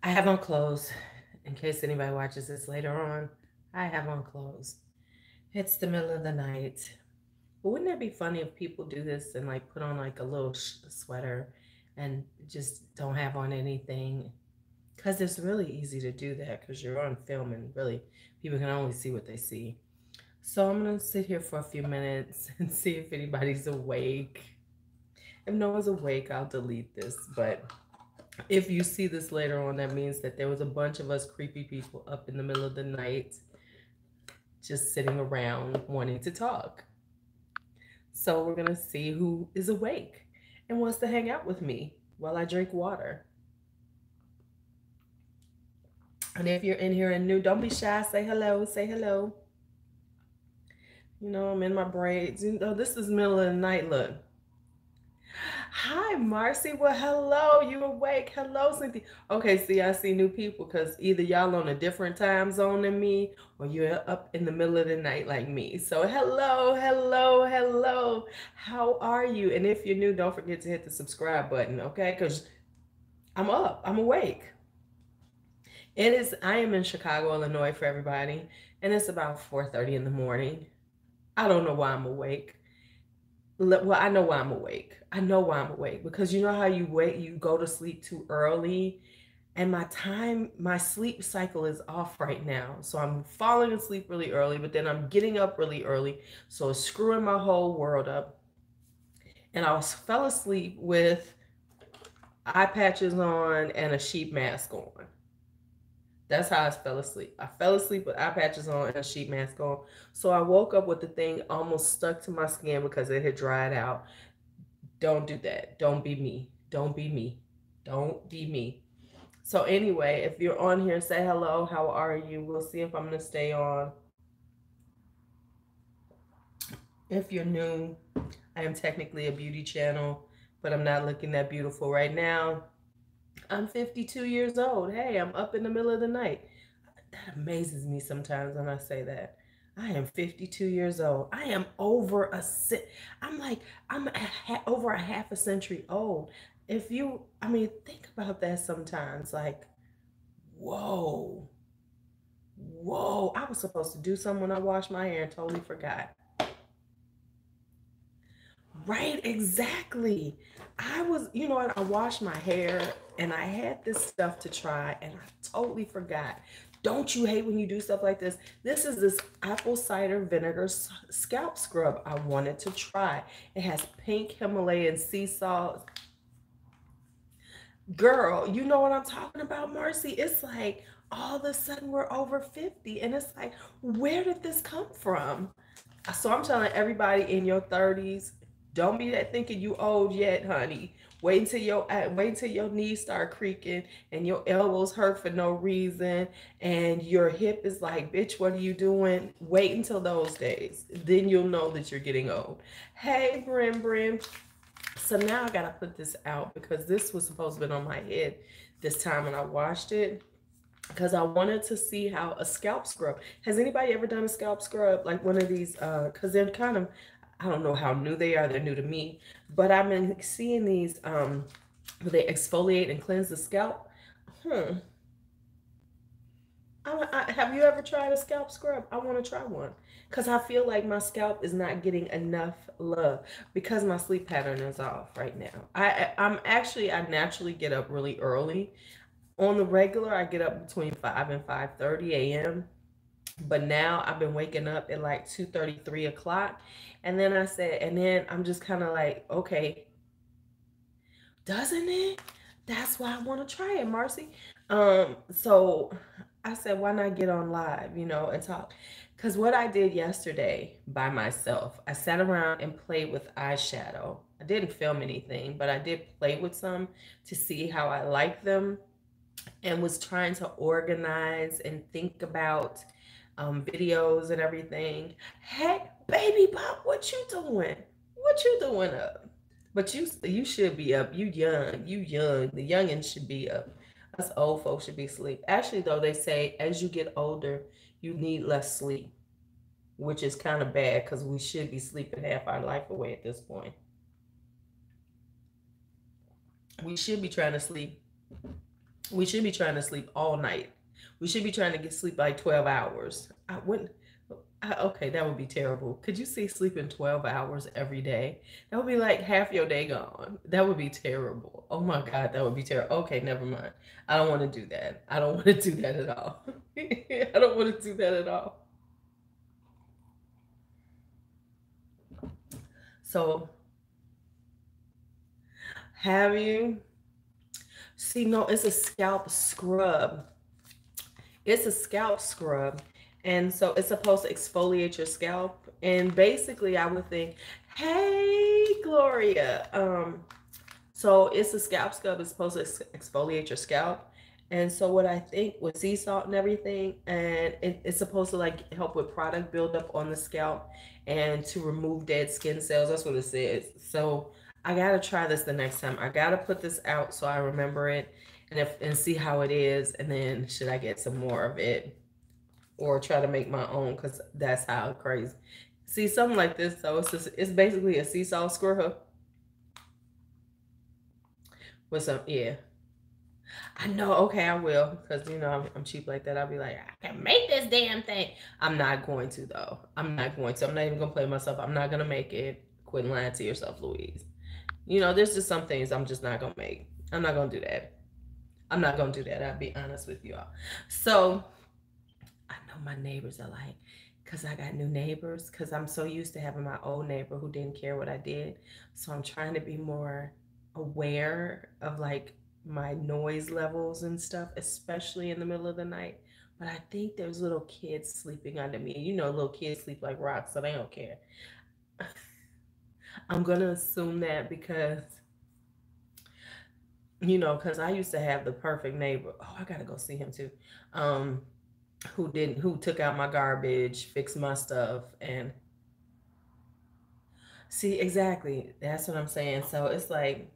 I have on clothes. In case anybody watches this later on, I have on clothes. It's the middle of the night. But wouldn't that be funny if people do this and like put on like a little sweater and just don't have on anything? Because it's really easy to do that because you're on film and really people can only see what they see. So I'm going to sit here for a few minutes and see if anybody's awake. If no one's awake, I'll delete this. But if you see this later on, that means that there was a bunch of us creepy people up in the middle of the night just sitting around wanting to talk. So we're going to see who is awake and wants to hang out with me while I drink water. And if you're in here and new, don't be shy. Say hello. Say hello. You know, I'm in my braids. You know, this is middle of the night. Look. Hi, Marcy. Well, hello. You awake? Hello, Cynthia. Okay, see, I see new people because either y'all on a different time zone than me or you're up in the middle of the night like me. So, hello, hello, hello. How are you? And if you're new, don't forget to hit the subscribe button, okay? Because I'm up. I'm awake. I am in Chicago, Illinois for everybody, and it's about 4:30 in the morning. I don't know why I'm awake. Well, I know why I'm awake. I know why I'm awake because you know how you go to sleep too early, and my sleep cycle is off right now. So I'm falling asleep really early, but then I'm getting up really early. So it's screwing my whole world up. And fell asleep with eye patches on and a sheet mask on. That's how I fell asleep. I fell asleep with eye patches on and a sheet mask on. So I woke up with the thing almost stuck to my skin because it had dried out. Don't do that. Don't be me. Don't be me. Don't be me. So anyway, if you're on here, say hello. How are you? We'll see if I'm gonna stay on. If you're new, I am technically a beauty channel, but I'm not looking that beautiful right now. I'm 52 years old. Hey, I'm up in the middle of the night. That amazes me sometimes when I say that. I am 52 years old. I am over I'm like over a half a century old. If you, I mean, think about that sometimes. Like, whoa, whoa. I was supposed to do something when I washed my hair and totally forgot. Right, exactly. I washed my hair and I had this stuff to try and I totally forgot. Don't you hate when you do stuff like this? This is this apple cider vinegar scalp scrub I wanted to try. It has pink Himalayan sea salt. Girl, you know what I'm talking about, Marcy? It's like all of a sudden we're over 50 and it's like, where did this come from? So I'm telling everybody in your 30s, don't be that thinking you old yet, honey. Wait until your knees start creaking and your elbows hurt for no reason and your hip is like, bitch, what are you doing? Wait until those days. Then you'll know that you're getting old. Hey, Brim. So now I gotta put this out because this was supposed to be on my head this time when I washed it because I wanted to see how a scalp scrub. Has anybody ever done a scalp scrub? Like one of these, because they're kind of, I don't know how new they are. They're new to me. But I've been seeing these where they exfoliate and cleanse the scalp. Hmm. Have you ever tried a scalp scrub? I want to try one because I feel like my scalp is not getting enough love because my sleep pattern is off right now. I naturally get up really early. On the regular, I get up between 5 and 5:30 a.m. But now I've been waking up at like 2:30, 3 o'clock. And then I'm just kind of like, okay, doesn't it? That's why I want to try it, Marcy. So I said, why not get on live, and talk? Because what I did yesterday by myself, I sat around and played with eyeshadow. I didn't film anything, but I did play with some to see how I like them and was trying to organize and think about videos and everything. Hey, baby Pop, what you doing? What you doing up? But you should be up. You young. You young. The youngins should be up. Us old folks should be asleep. Actually, though, they say as you get older, you need less sleep, which is kind of bad because we should be sleeping half our life away at this point. We should be trying to sleep We should be trying to sleep all night. We should be trying to get sleep like 12 hours. I wouldn't. Okay, that would be terrible. Could you see sleeping 12 hours every day? That would be like half your day gone. That would be terrible. Oh my God, that would be terrible. Okay, never mind. I don't want to do that. I don't want to do that at all. I don't want to do that at all. So, have you? See, no, it's a scalp scrub. It's a scalp scrub. And so it's supposed to exfoliate your scalp. And basically, I would think, hey, Gloria. So it's a scalp scrub. It's supposed to exfoliate your scalp. And so what I think with sea salt and everything, and it's supposed to like help with product buildup on the scalp and to remove dead skin cells. That's what it says. So I gotta try this the next time. I gotta put this out so I remember it and see how it is. And then should I get some more of it or try to make my own? Because that's how crazy. See, something like this though, it's basically a sea salt scrub with some, yeah. I know, okay, I will, because you know I'm cheap like that. I'll be like, I can make this damn thing. I'm not going to though. I'm not going to. I'm not even gonna play myself. I'm not gonna make it. Quit lying to yourself, Louise. You know, there's just some things I'm just not gonna make. I'm not gonna do that. I'm not gonna do that. I'll be honest with you all. So I know my neighbors are like, because I got new neighbors, because I'm so used to having my old neighbor who didn't care what I did. So I'm trying to be more aware of like my noise levels and stuff, especially in the middle of the night. But I think there's little kids sleeping under me. You know, little kids sleep like rocks, so they don't care. I'm gonna assume that because, you know, because I used to have the perfect neighbor. Oh, I gotta go see him too. Um, who took out my garbage, fixed my stuff, and see exactly. That's what I'm saying. So it's like,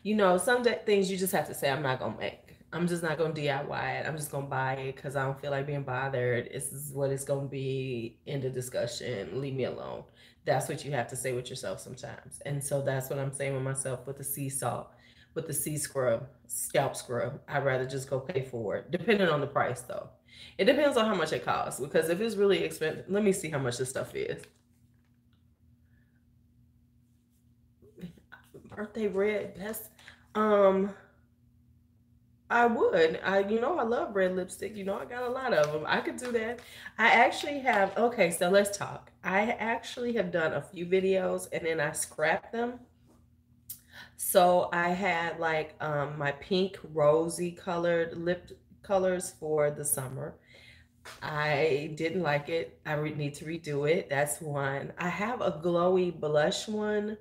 you know, some things you just have to say, I'm not gonna make. I'm just not gonna DIY it. I'm just gonna buy it because I don't feel like being bothered. This is what it's gonna be. End of discussion. Leave me alone. That's what you have to say with yourself sometimes. And so that's what I'm saying with myself with the sea salt, with the sea scrub, scalp scrub. I'd rather just go pay for it, depending on the price though. It depends on how much it costs because if it's really expensive, let me see how much this stuff is. Birthday red, that's um I would. I love red lipstick. You know, I got a lot of them. I could do that. I actually have, okay, so let's talk. I actually have done a few videos and then I scrapped them. So I had like my pink rosy colored lip colors for the summer. I didn't like it. I need to redo it. That's one. I have a glowy blush one.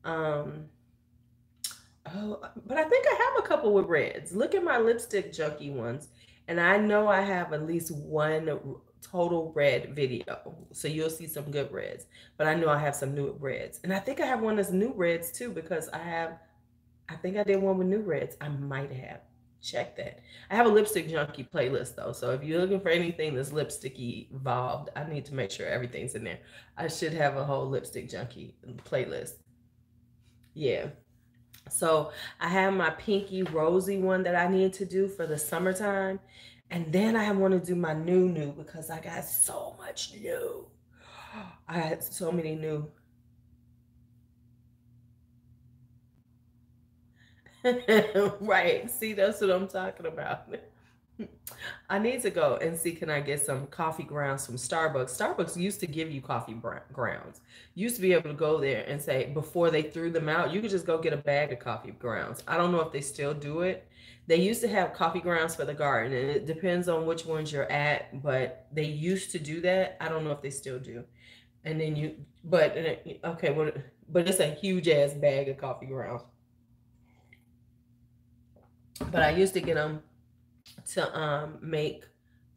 Um, Oh, but I think I have a couple with reds. Look at my lipstick junkie ones. And I know I have at least one total red video. So you'll see some good reds. But I know I have some new reds. And I think I have one that's new reds too because I think I did one with new reds. I might have. Check that. I have a lipstick junkie playlist though. So if you're looking for anything that's lipsticky involved, I need to make sure everything's in there. I should have a whole lipstick junkie playlist. Yeah. So I have my pinky rosy one that I need to do for the summertime. And then I want to do my new because I got so much new. I had so many new. Right. See, that's what I'm talking about. I need to go and see can I get some coffee grounds from Starbucks. Starbucks used to give you coffee grounds. You used to be able to go there and say before they threw them out, you could just go get a bag of coffee grounds. I don't know if they still do it. They used to have coffee grounds for the garden, and it depends on which ones you're at, but they used to do that. I don't know if they still do. And then okay, but it's a huge ass bag of coffee grounds. But I used to get them to make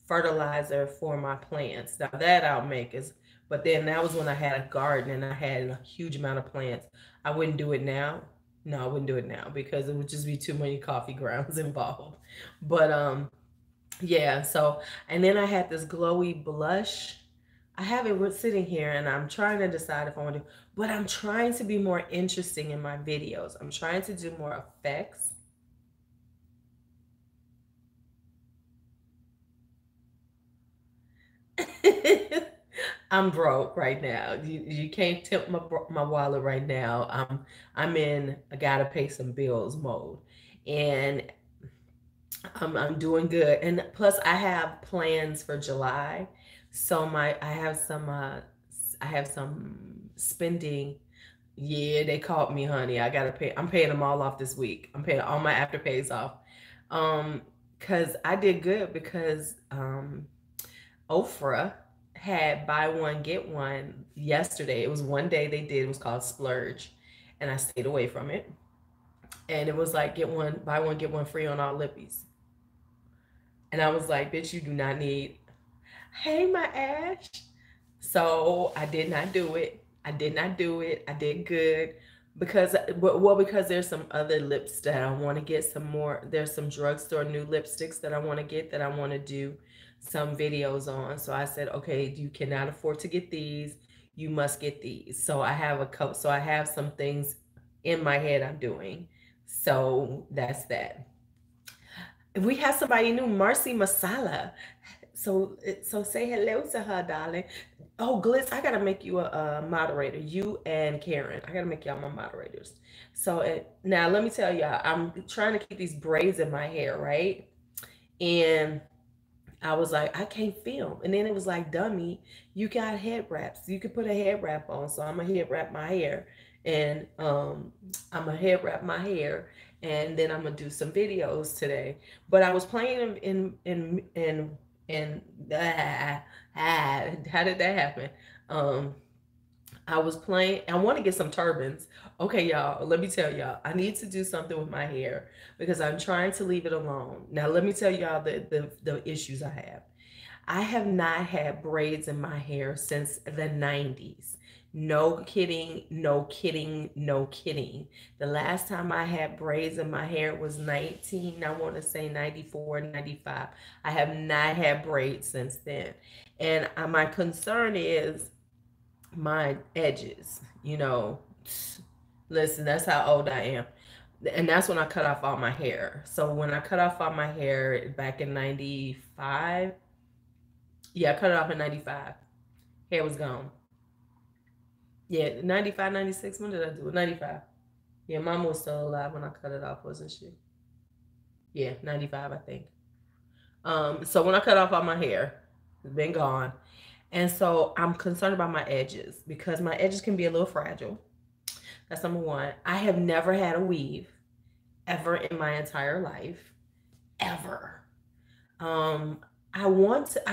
fertilizer for my plants. Now that I'll make is, but then that was when I had a garden and I had a huge amount of plants. I wouldn't do it now. No, I wouldn't do it now because it would just be too many coffee grounds involved. But yeah, so and then I had this glowy blush. I have it sitting here and I'm trying to decide if I want to, but I'm trying to be more interesting in my videos. I'm trying to do more effects. I'm broke right now. You can't tempt my wallet right now. I'm in I gotta pay some bills mode, and I'm doing good. And plus, I have plans for July, so I have some spending. Yeah, they called me, honey. I gotta pay. I'm paying them all off this week. I'm paying all my afterpays off. Um, cause I did good because Ofra had buy one get one yesterday. It was one day they did. It was called Splurge, and I stayed away from it. And it was like get one buy one get one free on all lippies. And I was like, bitch, you do not need. Hey, my Ash. So I did not do it. I did not do it. I did good because because there's some other lips that I want to get some more. There's some drugstore new lipsticks that I want to get that I want to do some videos on. So I said, okay, you cannot afford to get these. You must get these. So I have a couple. So I have some things in my head I'm doing. So that's that. We have somebody new, Marcy Masala. So say hello to her, darling. Oh, Glitz, I gotta make you a moderator. You and Karen, I gotta make y'all my moderators. So now let me tell y'all, I'm trying to keep these braids in my hair, right? And I was like, I can't film. And then it was like, dummy, you got head wraps. You could put a head wrap on. So I'm gonna head wrap my hair. And I'm gonna head wrap my hair. And then I'm gonna do some videos today. But I was playing in how did that happen? Um I was playing. I want to get some turbans. Okay, y'all, let me tell y'all. I need to do something with my hair because I'm trying to leave it alone. Now, let me tell y'all the issues I have. I have not had braids in my hair since the 90s. No kidding, no kidding, no kidding. The last time I had braids in my hair was I want to say 94, 95. I have not had braids since then. And my concern is my edges, listen, that's how old I am. And that's when I cut off all my hair. So when I cut off all my hair back in 95, yeah, I cut it off in 95. Hair was gone. Yeah, 95, 96. When did I do it? 95. Yeah, mama was still alive when I cut it off, wasn't she? Yeah, 95, I think. So when I cut off all my hair, it's been gone. And so I'm concerned about my edges because my edges can be a little fragile. That's number one. I have never had a weave ever in my entire life. Ever. I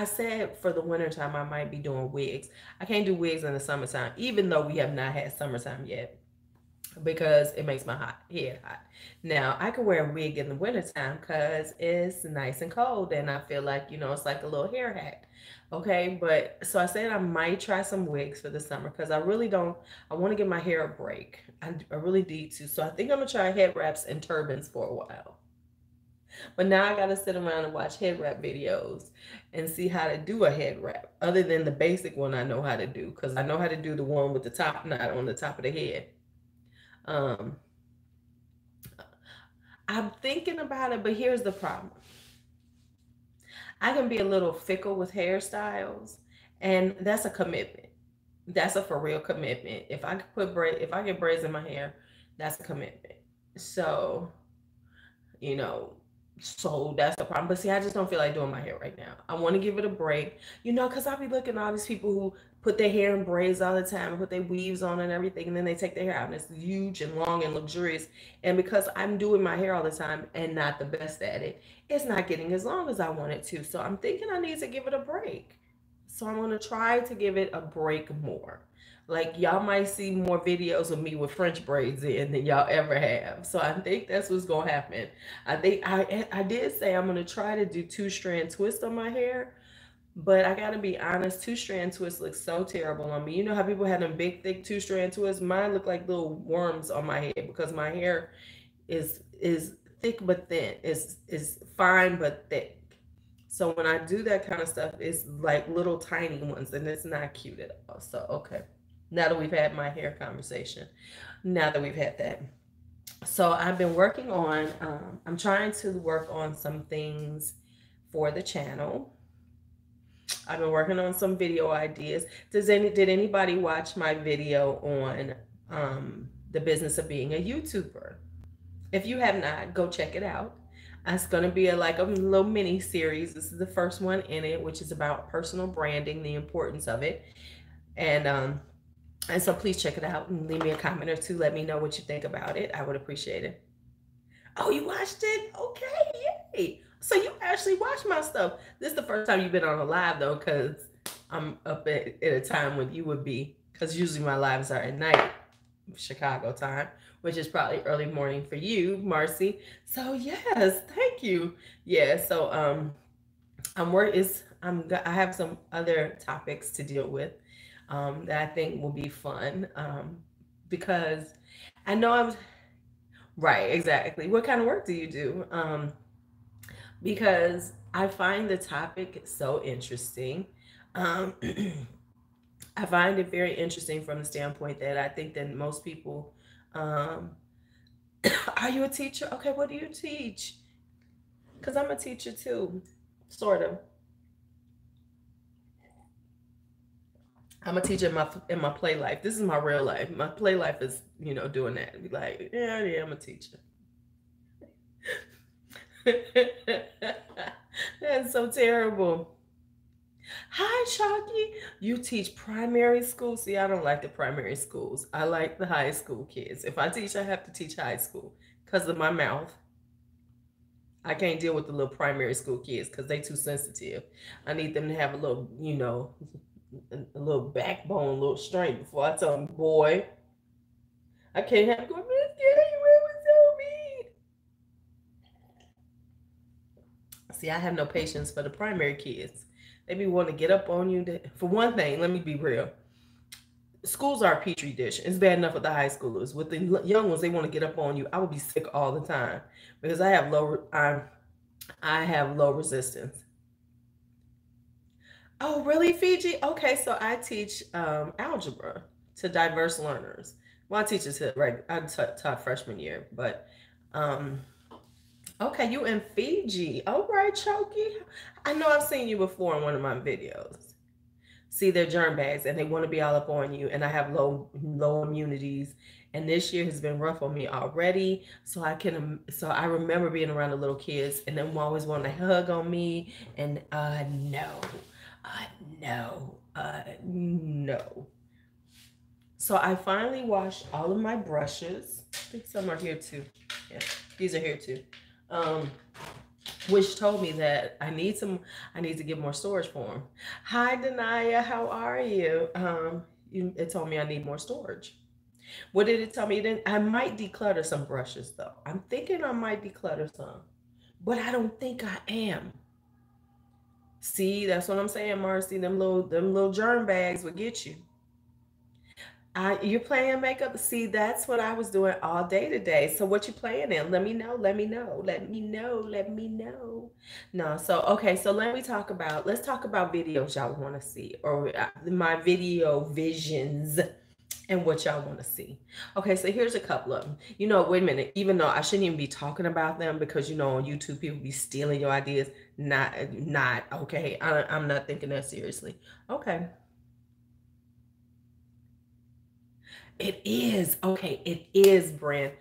said for the wintertime I might be doing wigs. I can't do wigs in the summertime, even though we have not had summertime yet, because it makes my head hot. Now, I can wear a wig in the wintertime because it's nice and cold, and I feel like, it's like a little hair hack. Okay, but so I said I might try some wigs for the summer because I really don't, I want to give my hair a break. I really need to. So I think I'm going to try head wraps and turbans for a while. But now I got to sit around and watch head wrap videos and see how to do a head wrap other than the basic one I know how to do, because I know how to do the one with the top knot on the top of the head. I'm thinking about it, but here's the problem. I can be a little fickle with hairstyles, and that's a commitment. That's a for real commitment. If I get braids in my hair, that's a commitment. So, you know, so that's the problem. But see, I just don't feel like doing my hair right now. I want to give it a break, because I'll be looking at all these people who put their hair in braids all the time and put their weaves on and everything, and then they take their hair out and it's huge and long and luxurious. And because I'm doing my hair all the time and not the best at it, it's not getting as long as I want it to. So I'm thinking I need to give it a break. So I'm going to try to give it a break more. Like, y'all might see more videos of me with French braids in than y'all ever have. So I think that's what's going to happen. I think I did say I'm going to try to do 2-strand twist on my hair. But I got to be honest, 2-strand twist looks so terrible on me. You know how people have them big, thick 2-strand twists? Mine look like little worms on my head because my hair is thick but thin. It's fine but thick. So when I do that kind of stuff, it's like little tiny ones, and it's not cute at all. So, okay. Now that we've had my hair conversation, now that we've had that. So I've been working on, I'm trying to work on some things for the channel. I've been working on some video ideas. Did anybody watch my video on the business of being a YouTuber? If you have not, go check it out. It's going to be like a little mini series. This is the first one in it, which is about personal branding, the importance of it. And so please check it out and leave me a comment or two. Let me know what you think about it. I would appreciate it. Oh, you watched it? Okay, yay. So you actually watch my stuff. This is the first time you've been on a live though, because I'm up at a time when you would be, because usually my lives are at night, Chicago time, which is probably early morning for you, Marcy. So yes, thank you. Yeah, so I have some other topics to deal with that I think will be fun because I know I'm right, exactly. What kind of work do you do? Because I find the topic so interesting. Um, I find it very interesting from the standpoint that I think that most people, um, are you a teacher? Okay, what do you teach? Because I'm a teacher too, sort of. I'm a teacher in my play life. This is my real life. My play life is, doing that. Be like, yeah, I'm a teacher. That's so terrible. Hi, Chalky. You teach primary school? See, I don't like the primary schools. I like the high school kids. If I teach, I have to teach high school because of my mouth. I can't deal with the little primary school kids because they too sensitive. I need them to have a little, a little backbone, a little strength before I tell them, boy, I can't have to go, Miss Gary, what was so mean? See, I have no patience for the primary kids. They be wanting to get up on you. For one thing, let me be real. Schools are a petri dish. It's bad enough with the high schoolers. With the young ones, they want to get up on you. I would be sick all the time because I have low resistance. Oh, really, Fiji? Okay, so I teach algebra to diverse learners. Well, I teach it to I taught freshman year, but okay, you in Fiji. All right, Choki. I know I've seen you before in one of my videos. See, they're germ bags and they want to be all up on you, and I have low immunities. And this year has been rough on me already. So I remember being around the little kids and them always wanting to hug on me. And no. No. So I finally washed all of my brushes. I think some are here too. Yeah, these are here too. Which told me that I need to get more storage for them. Hi, Denia, how are you? It told me I need more storage. What did it tell me? I might declutter some brushes though. I'm thinking I might declutter some, but I don't think I am. See, that's what I'm saying, Marcy. Them little germ bags would get you. You're playing makeup. See, that's what I was doing all day today. So what you playing in? Let me know. Let me know. Let me know. Let me know. No, so okay. So let's talk about videos y'all want to see, or my video visions and what y'all want to see. Okay, so here's a couple of them. Wait a minute. Even though I shouldn't even be talking about them because on YouTube people be stealing your ideas. Not okay. I'm not thinking that seriously. Okay. It is. Okay, it is, Brand.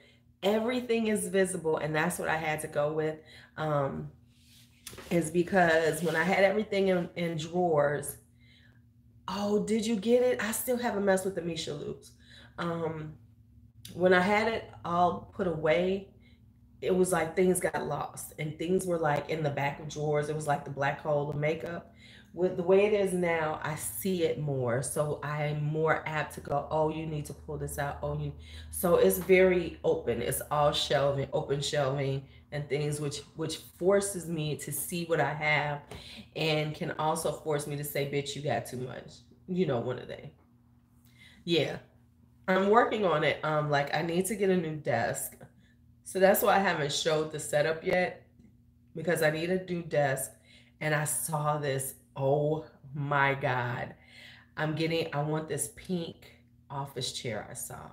Everything is visible, and that's what I had to go with. Is because when I had everything in drawers, oh, did you get it? I still have a mess with the Misha loops. When I had it all put away, it was like things got lost and things were like in the back of drawers. It was like the black hole of makeup. With the way it is now, I see it more. So I'm more apt to go, oh, you need to pull this out. So it's very open. It's all shelving, open shelving and things which forces me to see what I have and can also force me to say, bitch, you got too much. One of they. Yeah. I'm working on it. Like I need to get a new desk. So that's why I haven't showed the setup yet, because I need a new desk. And I saw this. Oh my God. I want this pink office chair I saw.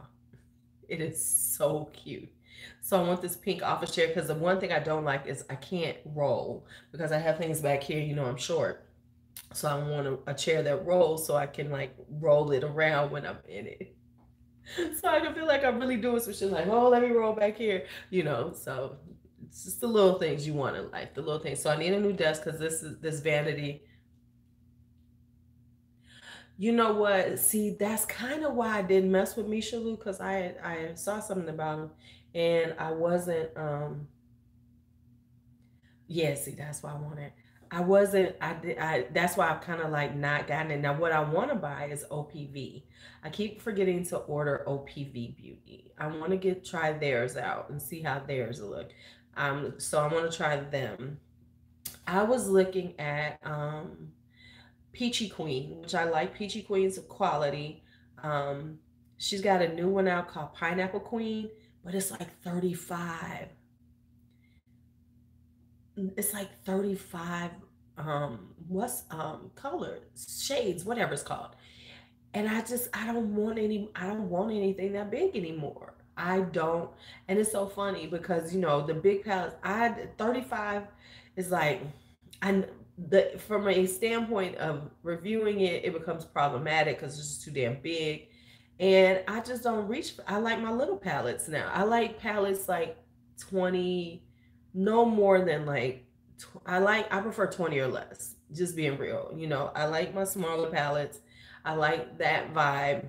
It is so cute. So I want this pink office chair because the one thing I don't like is I can't roll because I have things back here, I'm short. So I want a chair that rolls so I can like roll it around when I'm in it. So I can feel like I'm really doing some shit like, oh, let me roll back here, you know. So it's just the little things you want in life, the little things. So I need a new desk because this vanity. You know what? See, that's kind of why I didn't mess with Mishalu, because I saw something about him and I wasn't yeah, see, that's why I wanted. I wasn't. I did. I. That's why I've kind of like not gotten it. Now, what I want to buy is OPV. I keep forgetting to order OPV Beauty. I want to try theirs out and see how theirs look. So I want to try them. I was looking at Peachy Queen, which I like Peachy Queen's quality. Um, she's got a new one out called Pineapple Queen, but it's like 35. It's like 35 what's color shades, whatever it's called. And I don't want anything that big anymore. I don't. And it's so funny because the big palettes, 35 is like, I the from a standpoint of reviewing it, it becomes problematic because it's just too damn big. And I just don't reach. I like my little palettes now. I like palettes like 20, no more than like, I prefer 20 or less, just being real. I like my smaller palettes. I like that vibe.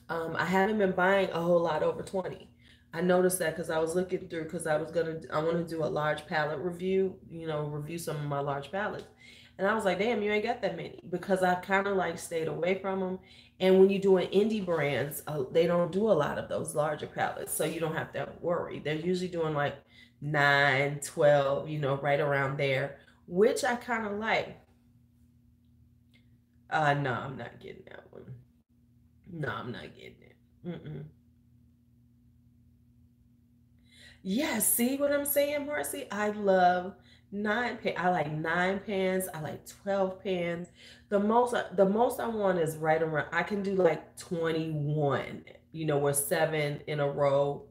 I haven't been buying a whole lot over 20. I noticed that because I was looking through, because I want to do a large palette review, review some of my large palettes. And I was like, damn, you ain't got that many, because I kind of like stayed away from them. And when you're doing indie brands, they don't do a lot of those larger palettes. So you don't have to worry. They're usually doing like 9, 12, right around there, which I kind of like. No, I'm not getting that one. No, I'm not getting it. Mm-mm. Yeah, see what I'm saying, Marcy? I love I like 9 pans. I like 12 pans. The most I want is right around. I can do like 21. Or 7 in a row.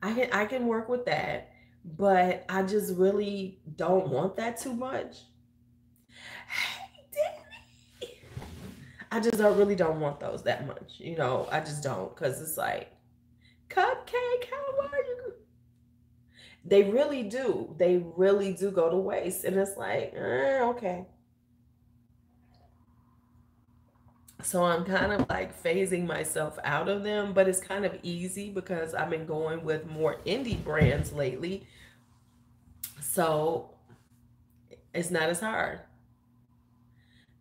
I can work with that, but I just really don't want that too much. Hey, Danny. I just don't really don't want those that much. I just don't, because it's like, cupcake, how are you? They really do. They really do go to waste. And it's like, okay. So I'm kind of like phasing myself out of them, but it's kind of easy because I've been going with more indie brands lately. So it's not as hard.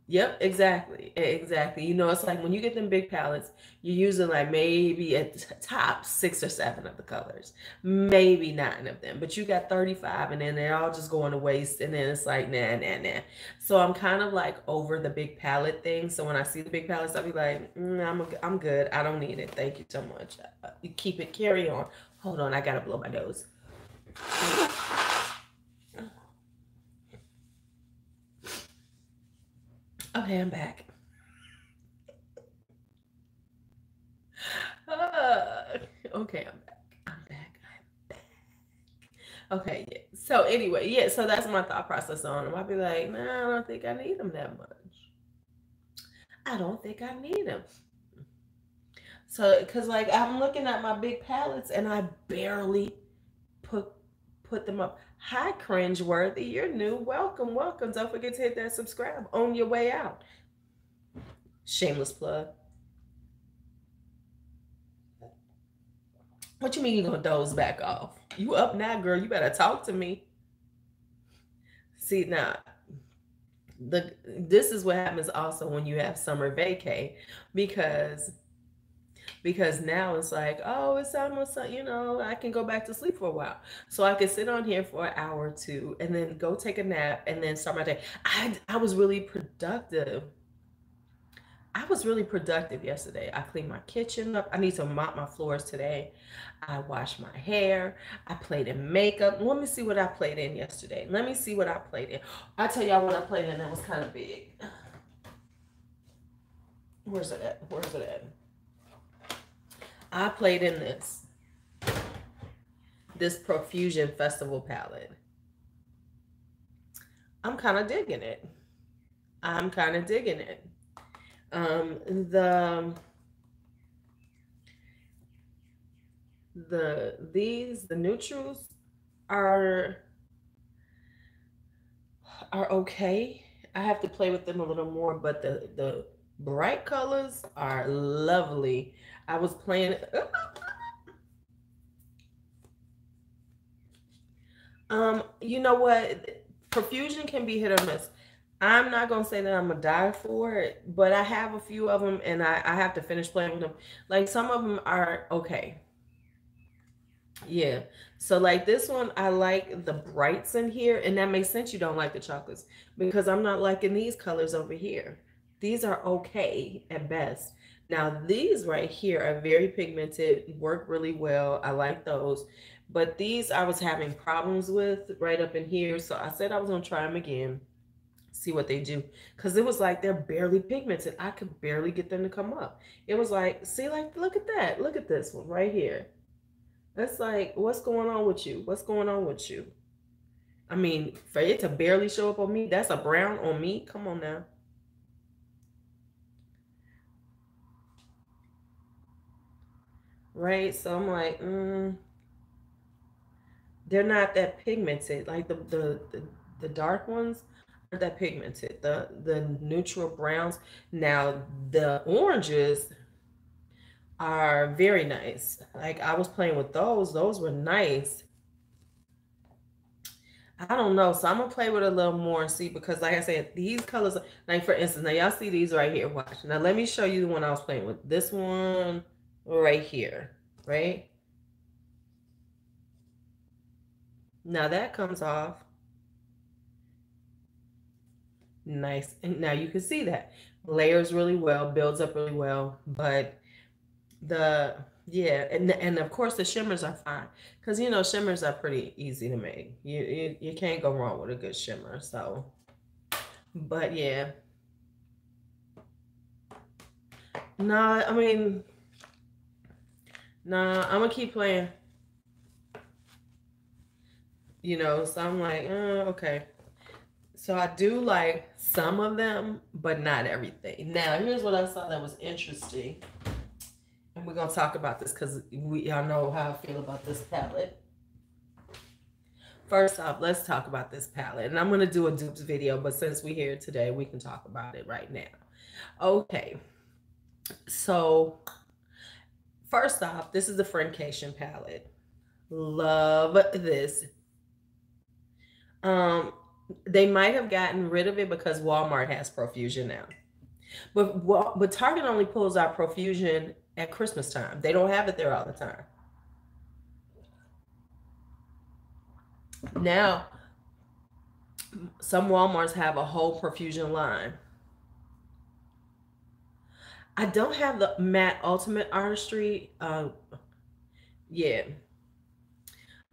Yep, exactly. Exactly. It's like when you get them big palettes, you're using like maybe at the top 6 or 7 of the colors, maybe 9 of them, but you got 35 and then they're all just going to waste. And then it's like, nah, nah, nah. So I'm kind of like over the big palette thing. So when I see the big palettes, I'll be like, I'm good. I don't need it. Thank you so much. You keep it, carry on. Hold on. I got to blow my nose. Okay, I'm back. Okay, I'm back. I'm back. I'm back. Okay, yeah. So anyway, yeah. So that's my thought process on them. I'll be like, nah, I don't think I need them that much. I don't think I need them. So, because like I'm looking at my big palettes and I barely put put them up. Hi, cringeworthy. You're new. Welcome, welcome. Don't forget to hit that subscribe on your way out. Shameless plug. What you mean you gonna doze back off? You up now, girl? You better talk to me. See now, this is what happens also when you have summer vacay, because now it's like, oh, it's almost I can go back to sleep for a while, so I can sit on here for an hour or two and then go take a nap and then start my day. I was really productive. I was really productive yesterday. I cleaned my kitchen up. I need to mop my floors today. I washed my hair. I played in makeup. Let me see what I played in yesterday. Let me see what I played in. I'll tell y'all what I played in that was kind of big. Where's it at? Where's it at? I played in this Profusion Festival palette. I'm kind of digging it. I'm kind of digging it. Um, the the neutrals are okay. I have to play with them a little more, but the bright colors are lovely. I was playing. You know what? Profusion can be hit or miss. I'm not gonna say that I'm gonna die for it, but I have a few of them, and I have to finish playing with them. Like some of them are okay. Yeah. So like this one, I like the brights in here, and that makes sense. You don't like the chocolates because I'm not liking these colors over here. These are okay at best. Now these right here are very pigmented, work really well. I like those. But these I was having problems with right up in here. So I said I was gonna try them again, see what they do. Cause it was like they're barely pigmented. I could barely get them to come up. It was like, see, like, look at that. Look at this one right here. That's like, what's going on with you? What's going on with you? I mean, for it to barely show up on me, that's a brown on me. Come on now. Right? So I'm like, they're not that pigmented. Like the dark ones aren't that pigmented. The neutral browns. Now the oranges are very nice. Like I was playing with those. Those were nice. I don't know. So I'm gonna play with it a little more and see because like I said, these colors like for instance, now y'all see these right here. Watch. Now let me show you the one I was playing with. This one right here. Right? Now that comes off. Nice. And now you can see that. Layers really well, builds up really well. But the yeah, and of course the shimmers are fine. Because you know shimmers are pretty easy to make. You can't go wrong with a good shimmer. So but yeah. Nah, I mean, nah, I'm gonna keep playing. You know, so I'm like, okay. So I do like some of them, but not everything. Now, here's what I saw that was interesting. And we're gonna talk about this because we y'all know how I feel about this palette. First off, let's talk about this palette. And I'm gonna do a dupes video, but since we're here today, we can talk about it right now. Okay. So first off, this is the Friendcation palette. Love this. Um, they might have gotten rid of it because Walmart has Profusion now. But Target only pulls out Profusion at Christmas time. They don't have it there all the time. Now, some Walmarts have a whole Profusion line. I don't have the matte ultimate artistry. Yeah.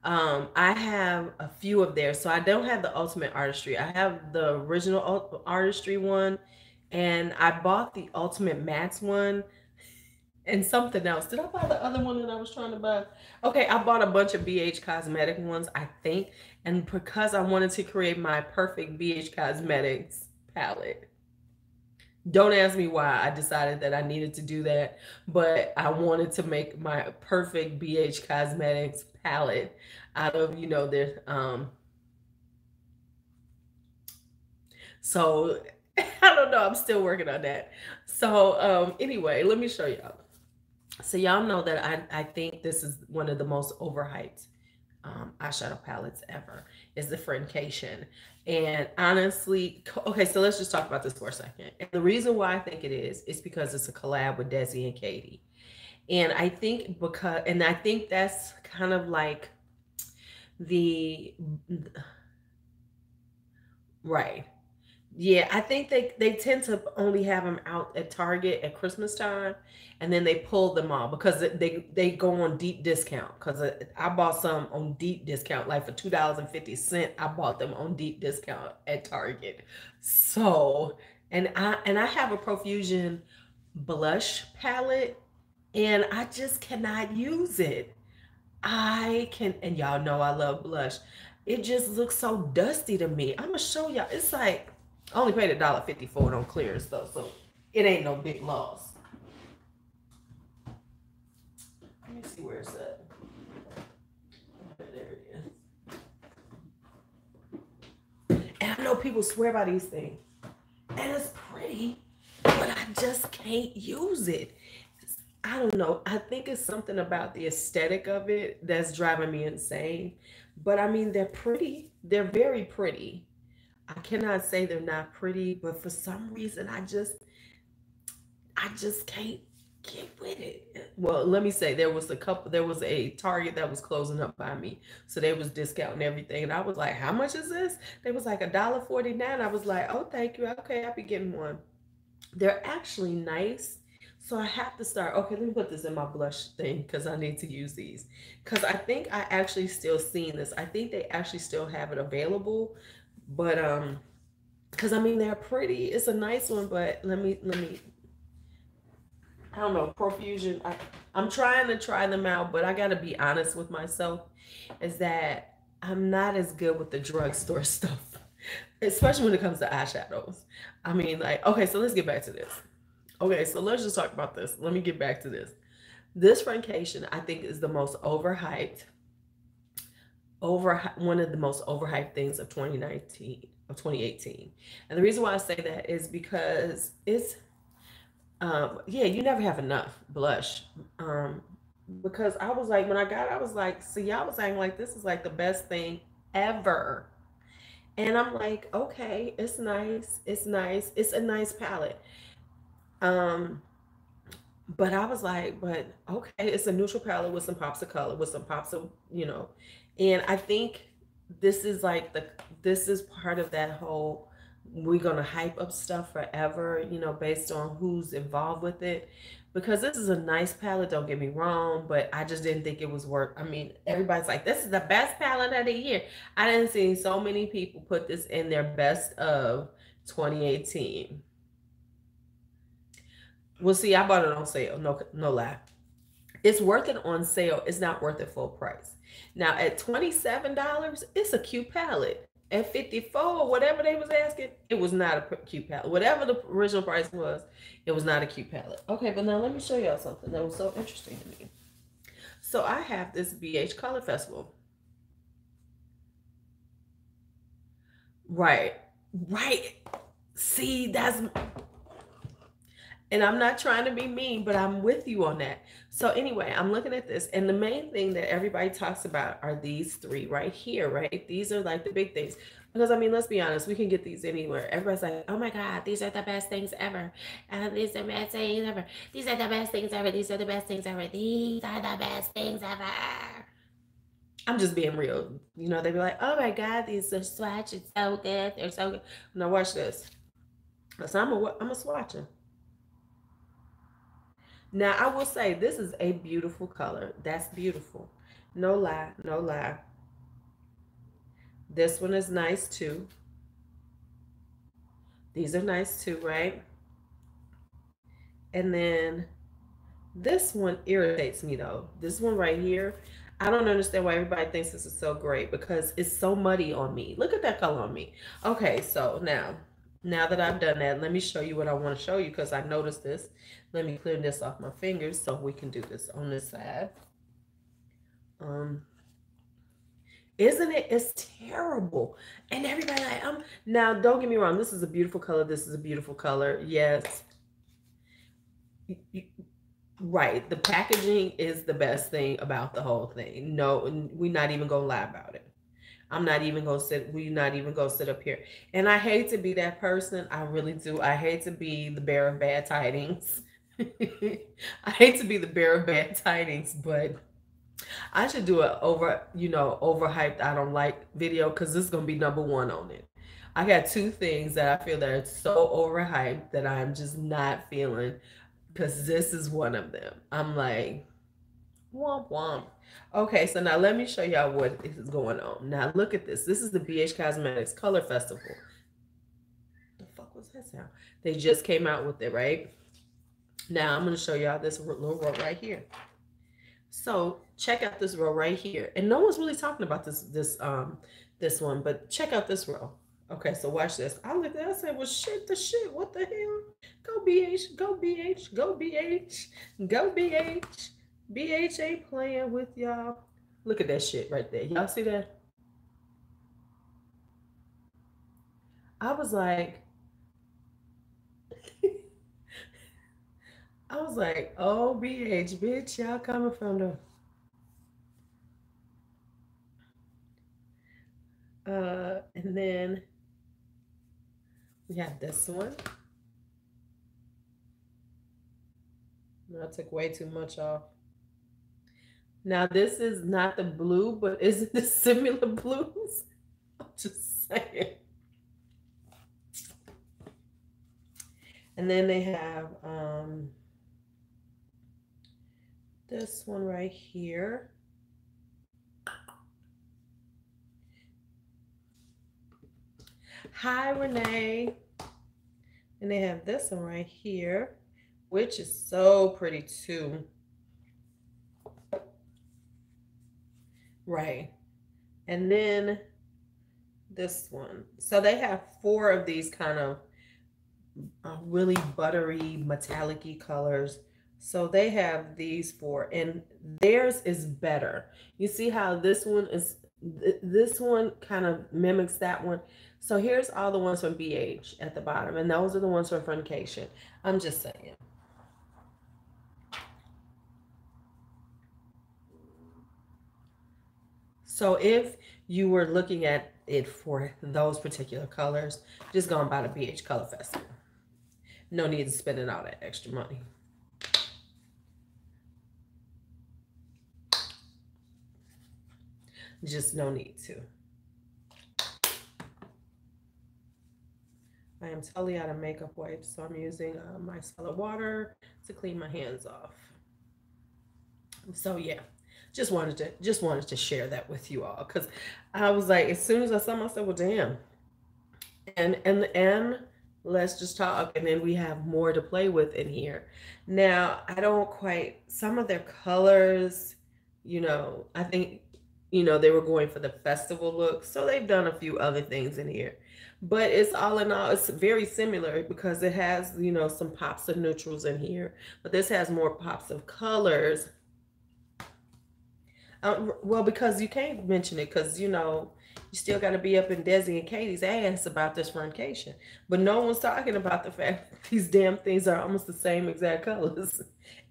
I have a few of theirs, so I don't have the ultimate artistry. I have the original artistry one, and I bought the ultimate mattes one and something else. Did I buy the other one that I was trying to buy? Okay, I bought a bunch of BH Cosmetic ones, I think, and because I wanted to create my perfect BH Cosmetics palette. Don't ask me why I decided that I needed to do that, but I wanted to make my perfect BH Cosmetics palette out of, you know, their so I don't know, I'm still working on that. So anyway, let me show y'all. So y'all know that I think this is one of the most overhyped eyeshadow palettes ever is the Friendcation. And honestly, okay, so let's just talk about this for a second. And the reason why I think it is because it's a collab with Desi and Katie. And I think that's kind of like the right. Yeah, I think they tend to only have them out at Target at Christmas time, and then they pull them all because they go on deep discount. Because I bought some on deep discount, like for $2.50. I bought them on deep discount at Target. So, and I have a Profusion blush palette, and I just cannot use it. And y'all know I love blush. It just looks so dusty to me. I'm gonna show y'all. It's like I only paid $1.50 for it on clearance though, so it ain't no big loss. Let me see where it's at. There it is. And I know people swear by these things, and it's pretty, but I just can't use it. I don't know. I think it's something about the aesthetic of it that's driving me insane. But I mean, they're pretty. They're very pretty. I cannot say they're not pretty, but for some reason, I just can't get with it. Well, let me say there was a Target that was closing up by me. So they was discounting everything. And I was like, how much is this? They was like $1.49. I was like, oh, thank you. Okay, I'll be getting one. They're actually nice. So I have to start. Okay, let me put this in my blush thing because I need to use these. Because I think I actually still seen this. I think they actually still have it available. But because I mean they're pretty. It's a nice one, but let me I don't know, profusion. I'm trying to try them out, but I gotta be honest with myself, is that I'm not as good with the drugstore stuff, especially when it comes to eyeshadows. I mean, like, okay, so let's get back to this. Okay, so let's just talk about this. Let me get back to this. This Francation, I think, is the most overhyped, one of the most overhyped things of 2019, of 2018. And the reason why I say that is because it's yeah, you never have enough blush. Because I was like, when I got it, I was like, see, y'all was saying like this is like the best thing ever. And I'm like, okay, it's nice. It's nice. It's a nice palette. Um, but I was like, but okay, it's a neutral palette with some pops of color, with some pops of, and I think this is like this is part of that whole we're gonna hype up stuff forever, based on who's involved with it. Because this is a nice palette, don't get me wrong, but I just didn't think it was worth. I mean, everybody's like, this is the best palette of the year. I didn't see so many people put this in their best of 2018. Well, see, I bought it on sale. No, no lie. It's worth it on sale. It's not worth it full price. Now at $27, it's a cute palette. At 54, whatever they was asking, it was not a cute palette. Whatever the original price was, it was not a cute palette. Okay, but now let me show y'all something that was so interesting to me. So I have this BH Color Festival. Right. Right. See, and I'm not trying to be mean, but I'm with you on that. So anyway, I'm looking at this, and the main thing that everybody talks about are these three right here, right? These are like the big things. Because I mean, let's be honest, we can get these anywhere. Everybody's like, oh my God, these are the best things ever. And these are the best things ever. These are the best things ever. These are the best things ever. These are the best things ever. I'm just being real. They be like, oh my God, these are swatch. It's so good. They're so good. Now watch this. So I'm a swatcher. Now, I will say this is a beautiful color. That's beautiful. No lie, no lie. This one is nice too. These are nice too, right? And then this one irritates me though. This one right here, I don't understand why everybody thinks this is so great because it's so muddy on me. Look at that color on me. Okay, so now that I've done that, let me show you what I want to show you because I noticed this. Let me clear this off my fingers so we can do this on this side. Isn't it? It's terrible. And everybody like, now don't get me wrong, this is a beautiful color. This is a beautiful color. Yes. Right. The packaging is the best thing about the whole thing. No, we're not even gonna lie about it. We're not even gonna sit up here. And I hate to be that person. I really do. I hate to be the bearer of bad tidings. I hate to be the bearer of bad tidings, but I should do a overhyped I don't like video because this is gonna be number one on it. I got two things that I feel that are so overhyped that I'm just not feeling, because this is one of them. I'm like, womp womp. Okay, so now let me show y'all what is going on. Now look at this. This is the BH Cosmetics Color Festival. The fuck was that sound? They just came out with it, right? Now I'm going to show y'all this little row right here. So check out this row right here. And no one's really talking about this one, but check out this row. Okay, so watch this. I looked at it, I said, well, shit, the shit. What the hell? Go BH, go BH, go BH, go BH. BH ain't playing with y'all. Look at that shit right there. Y'all see that? I was like, I was like, oh, BH, bitch, y'all coming from the, and then we have this one. No, I took way too much off. Now, this is not the blue, but is it the similar blues? I'm just saying. And then they have this one right here. Hi, Renee. And they have this one right here, which is so pretty too. Right. And then this one. So they have 4 of these kind of really buttery, metallic-y colors. So they have these 4, and theirs is better. You see how this one is, this one kind of mimics that one. So here's all the ones from BH at the bottom, and those are the ones from Funcation. I'm just saying. So if you were looking at it for those particular colors, just go and buy the BH Color Festival. No need to spend all that extra money. Just no need to. I am totally out of makeup wipes, so I'm using micellar water to clean my hands off. So yeah, just wanted to share that with you all, because I was like, as soon as I saw myself, well, damn. And let's just talk, and then we have more to play with in here. Now, I don't quite, some of their colors, I think, they were going for the festival look, so they've done a few other things in here. But it's all in all, it's very similar because it has, some pops of neutrals in here, but this has more pops of colors. Well, because you can't mention it, because you still got to be up in Desi and Katie's ass about this fornication. But no one's talking about the fact that these damn things are almost the same exact colors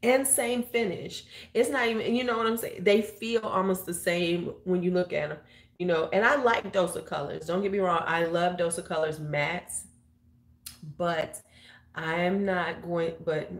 and same finish. It's not even, you know what I'm saying? They feel almost the same when you look at them, And I like Dose of Colors. Don't get me wrong. I love Dose of Colors mattes, but I'm not going, but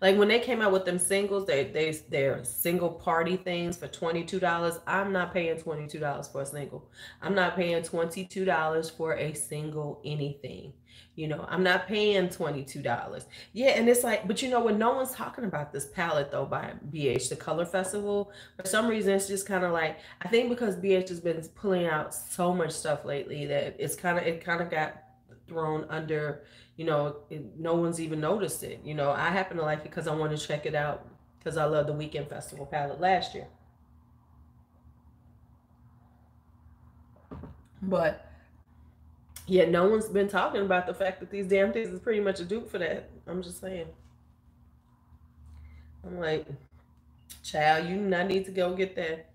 like when they came out with them singles, they're single party things for $22. I'm not paying $22 for a single. I'm not paying $22 for a single anything. I'm not paying $22. Yeah, and it's like, but when no one's talking about this palette though by BH, the Color Festival. For some reason, it's just kind of like, I think because BH has been pulling out so much stuff lately that it kind of got thrown under, no one's even noticed it. I happen to like it because I want to check it out because I love the Weekend Festival palette last year. But yeah, no one's been talking about the fact that these damn things is pretty much a dupe for that. I'm just saying. I'm like, child, you not need to go get that.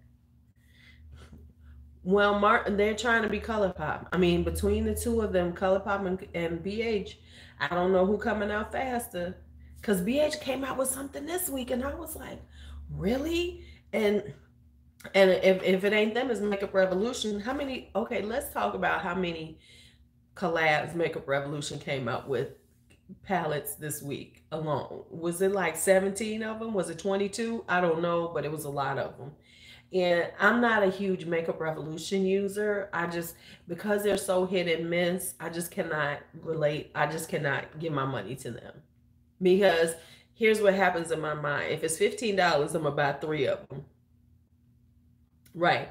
Well, they're trying to be ColourPop. I mean, between the two of them, ColourPop and BH, I don't know who coming out faster. Because BH came out with something this week, and I was like, really? And if it ain't them, it's Makeup Revolution. How many? Okay, let's talk about how many collabs Makeup Revolution came out with palettes this week alone. Was it like 17 of them? Was it 22? I don't know, but it was a lot of them. And I'm not a huge Makeup Revolution user. Because they're so hit and miss, I just cannot relate. I just cannot give my money to them. Because here's what happens in my mind. If it's $15, I'm gonna buy 3 of them. Right.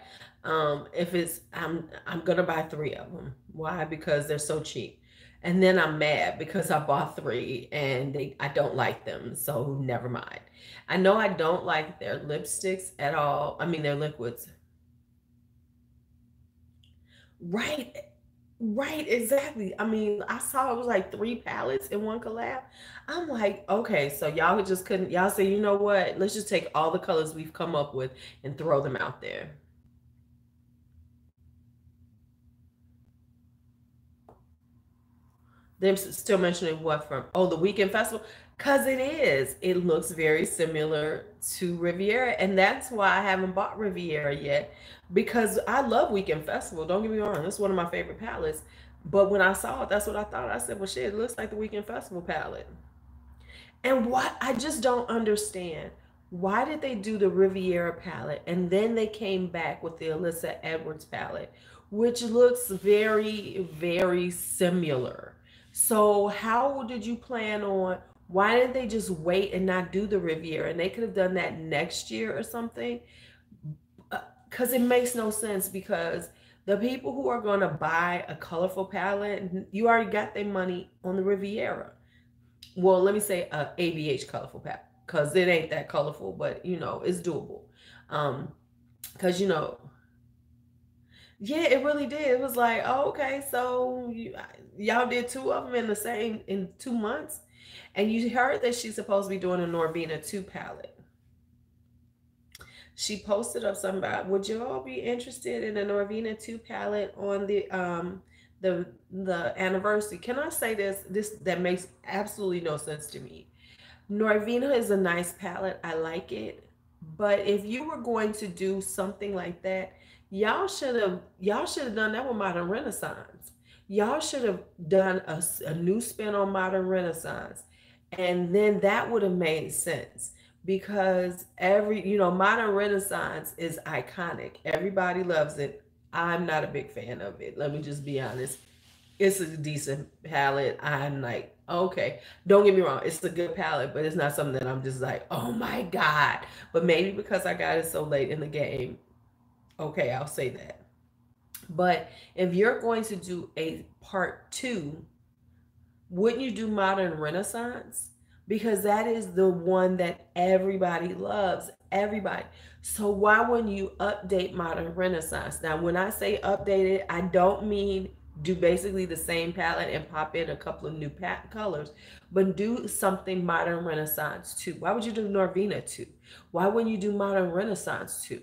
If it's I'm gonna buy 3 of them. Why? Because they're so cheap. And then I'm mad because I bought 3 and I don't like them. So never mind. I know I don't like their lipsticks at all. I mean, their liquids. Right. Right, exactly. I mean, I saw it was like 3 palettes in one collab. I'm like, okay, so y'all just couldn't, y'all say, you know what? Let's just take all the colors we've come up with and throw them out there. They're still mentioning what from, oh, the weekend festival? Because it is. It looks very similar to Riviera. And that's why I haven't bought Riviera yet. Because I love Weekend Festival. Don't get me wrong. It's one of my favorite palettes. But when I saw it, that's what I thought. I said, well, shit, it looks like the Weekend Festival palette. And what I just don't understand. Why did they do the Riviera palette and then they came back with the Alyssa Edwards palette, which looks very, very similar? So, how did you plan on? Why didn't they just wait and not do the Riviera? And they could have done that next year or something. Because it makes no sense. Because the people who are going to buy a colorful palette, you already got their money on the Riviera. Well, let me say ABH colorful pack because it ain't that colorful, but you know it's doable. Um, because yeah, it really did. It was like, oh, okay, so y'all did two of them in the same in 2 months, and you heard that she's supposed to be doing a Norvina 2 palette. She posted up something about, would you all be interested in a Norvina 2 palette on the anniversary? Can I say this that makes absolutely no sense to me? Norvina is a nice palette. I like it. But if you were going to do something like that, y'all should have done that with Modern Renaissance. Y'all should have done a new spin on Modern Renaissance. And then that would have made sense because Modern Renaissance is iconic. Everybody loves it. I'm not a big fan of it. Let me just be honest. It's a decent palette. I'm like, okay. Don't get me wrong, it's a good palette, but it's not something that I'm just like, oh my God. But maybe because I got it so late in the game, okay, I'll say that. But if you're going to do a part two, wouldn't you do Modern Renaissance? Because that is the one that everybody loves. Everybody. So why wouldn't you update Modern Renaissance? Now, when I say update it, I don't mean do basically the same palette and pop in a couple of new colors, but do something Modern Renaissance too. Why would you do Norvina too? Why wouldn't you do Modern Renaissance too?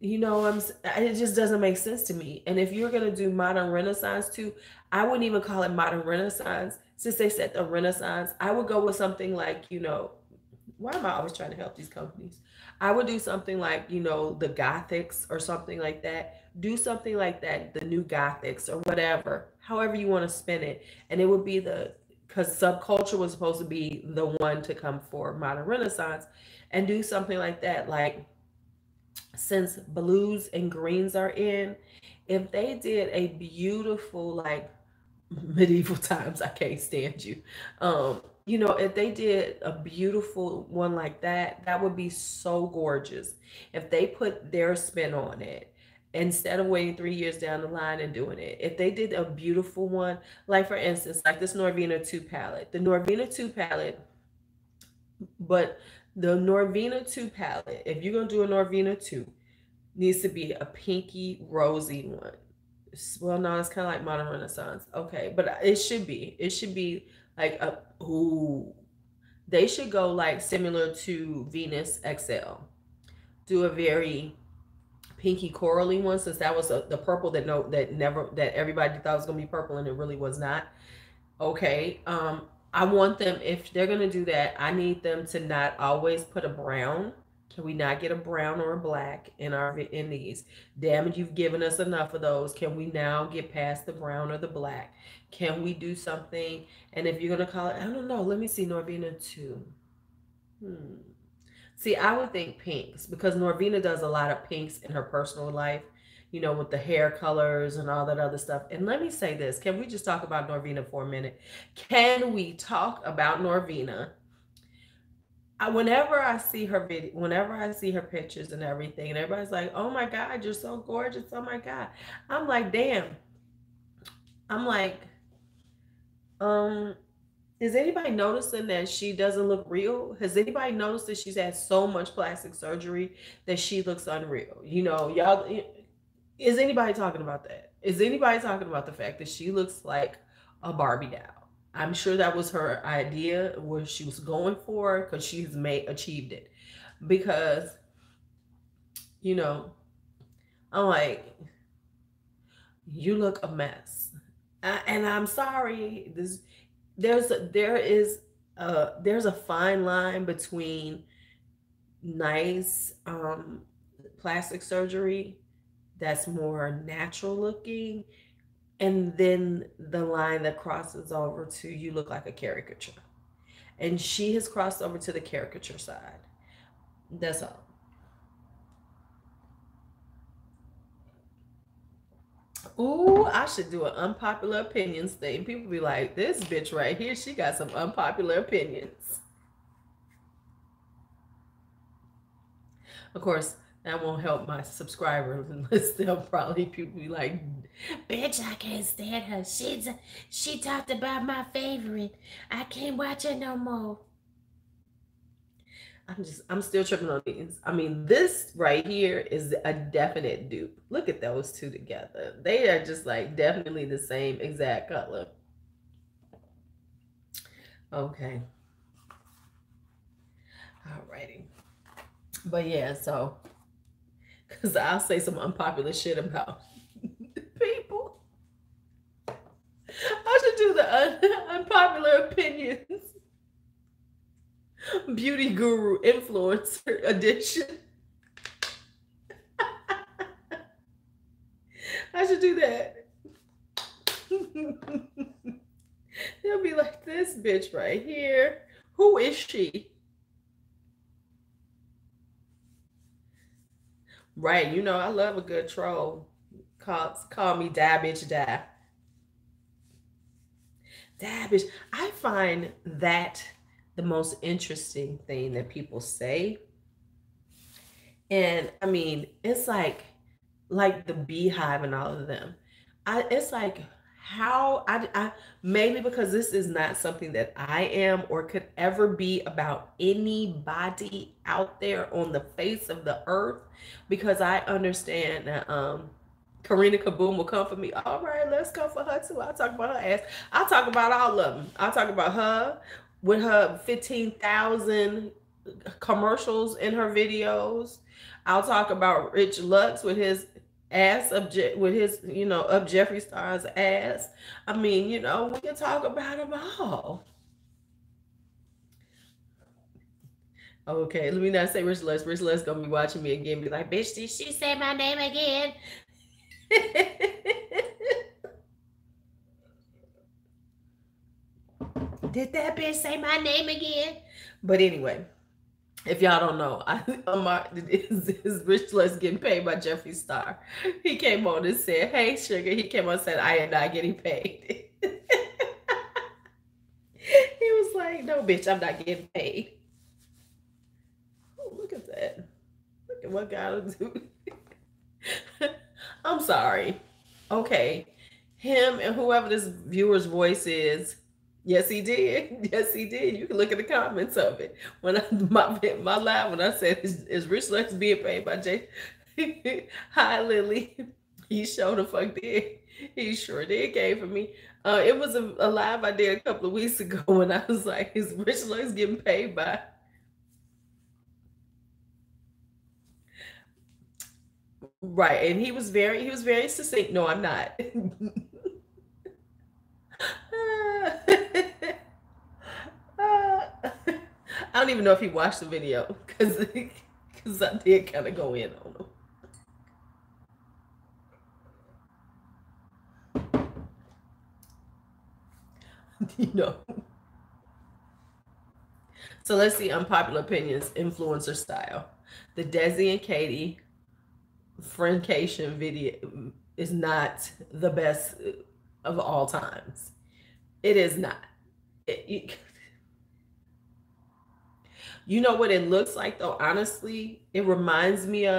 It just doesn't make sense to me. And if you're going to do Modern Renaissance too, I wouldn't even call it Modern Renaissance. Since they said the Renaissance, I would go with something like, why am I always trying to help these companies? I would do something like, the Gothics or something like that. Do something like that, the new Gothics or whatever, however you want to spin it. And it would be because subculture was supposed to be the one to come for Modern Renaissance, and do something like that. Like, since blues and greens are in, if they did a beautiful, like, medieval times, I can't stand you. If they did a beautiful one like that, that would be so gorgeous. If they put their spin on it, instead of waiting 3 years down the line and doing it, if they did a beautiful one, like for instance, like this Norvina 2 palette, the Norvina 2 palette, but the Norvina 2 palette, if you're going to do a Norvina 2, needs to be a pinky rosy one. Well, no, it's kind of like Modern Renaissance. Okay, but it should be like they should go like similar to Venus XL. Do a very pinky corally one, since that was the purple that everybody thought was going to be purple and it really was not. Okay. I want them, if they're going to do that, I need them to not always put a brown. Can we not get a brown or a black in these? Damn it, you've given us enough of those. Can we now get past the brown or the black? Can we do something? And if you're going to call it, I don't know, let me see, Norvina 2. See, I would think pinks, because Norvina does a lot of pinks in her personal life, with the hair colors and all that other stuff. And let me say this, can we just talk about Norvina for a minute? Can we talk about Norvina? Whenever I see her whenever I see her pictures and everything, and everybody's like, oh my God, you're so gorgeous. Oh my God. I'm like, damn. I'm like, is anybody noticing that she doesn't look real? Has anybody noticed that she's had so much plastic surgery that she looks unreal? Y'all, is anybody talking about that? Is anybody talking about the fact that she looks like a Barbie doll? I'm sure that was her idea, where she was going for, because she has achieved it. Because, you know, I'm like, you look a mess. And I'm sorry. There's a fine line between nice plastic surgery that's more natural looking, and then the line that crosses over to you look like a caricature. And she has crossed over to the caricature side. That's all. Ooh, I should do an unpopular opinions thing. People be like, this bitch right here, she got some unpopular opinions. Of course, that won't help my subscribers, unless they'll probably people be like, bitch, I can't stand her. She talked about my favorite. I can't watch her no more. I'm still tripping on these. I mean, this right here is a definite dupe. Look at those two together. They are just like definitely the same exact color. Okay. Alrighty. But yeah, so, because I'll say some unpopular shit about people. I should do the unpopular opinions. Beauty guru influencer edition. I should do that. They'll be like, this bitch right here. Who is she? Right, you know, I love a good troll. Call me die bitch die. Die bitch. I find that the most interesting thing that people say. And I mean, it's like the beehive and all of them. It's like, how I mainly because this is not something that I am or could ever be about anybody out there on the face of the earth, because I understand that Karina Kaboom will come for me. All right, let's come for her too. I'll talk about her ass. I'll talk about all of them. I'll talk about her with her 15,000 commercials in her videos. I'll talk about Rich Lux with his ass up Jeffree Star's ass. I mean, we can talk about them all. Okay, let me not say Rich Lux. Rich Lux gonna be watching me again, be like, bitch, did she say my name again? Did that bitch say my name again? But anyway, if y'all don't know, is Rich Lux getting paid by Jeffree Star. He came on and said, hey, sugar. He came on and said, I am not getting paid. He was like, no, bitch, I'm not getting paid. Oh, look at that. Look at what God will do. I'm sorry. Okay. Him and whoever this viewer's voice is, yes, he did. Yes, he did. You can look at the comments of it. When my live, when I said, is Rich Lux being paid by Jay? Hi, Lily. He sure the fuck did. He sure did came for me. It was a live I did a couple of weeks ago when I was like, is Rich Lux getting paid by? Right, and he was very succinct. No, I'm not. I don't even know if he watched the video, because I did kind of go in on him. So let's see unpopular opinions, influencer style. The Desi and Katie friendcation video is not the best of all times. It is not. You know what it looks like, though, honestly? It reminds me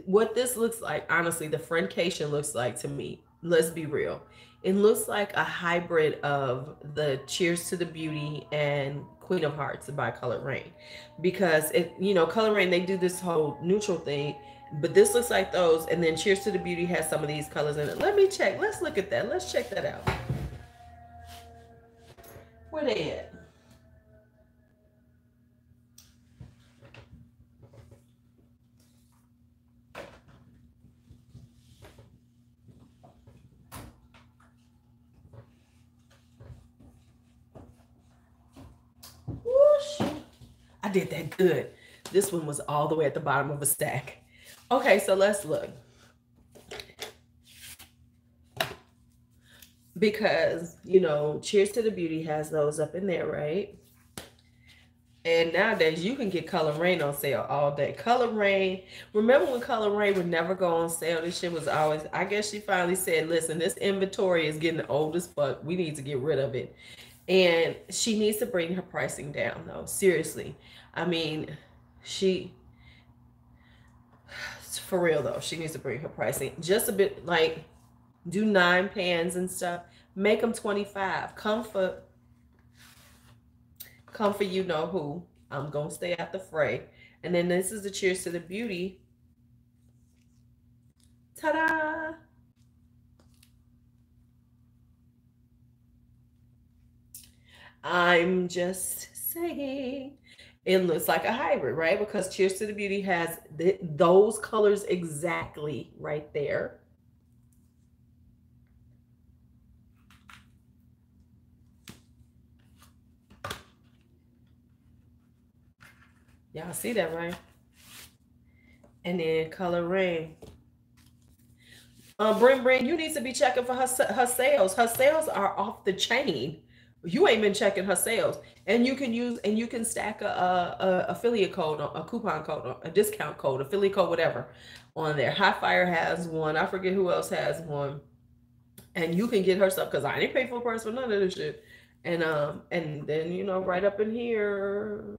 what this looks like. Honestly, the friendcation looks like to me. Let's be real. It looks like a hybrid of the Cheers to the Beauty and Queen of Hearts by Color Rain, because it, you know, Color Rain, they do this whole neutral thing, but this looks like those. And then Cheers to the Beauty has some of these colors in it. Let me check. Let's look at that. Let's check that out. Where they at? Whoosh. I did that good. This one was all the way at the bottom of a stack. Okay, so let's look. Because, you know, Cheers to the Beauty has those up in there, right? And nowadays you can get Color Rain on sale all day. Color Rain, remember when Color Rain would never go on sale? This shit was always, I guess she finally said, listen, this inventory is getting old as fuck. We need to get rid of it. And she needs to bring her pricing down, though. Seriously. I mean, for real though, she needs to bring her pricing just a bit, like do 9 pans and stuff. Make them 25. Come for you know who. I'm gonna stay out the fray. And then this is the Cheers to the Beauty. Ta-da! I'm just saying, it looks like a hybrid, right? Because Cheers to the Beauty has those colors exactly right there. Y'all see that, right? And then Color Rain. Brin, you need to be checking for her sales. Her sales are off the chain. You ain't been checking her sales. And you can stack a affiliate code, a coupon code, a discount code, affiliate code, whatever, on there. High Fire has one. I forget who else has one. And you can get her stuff, because I ain't paid full price for none of this shit. And then, you know, right up in here.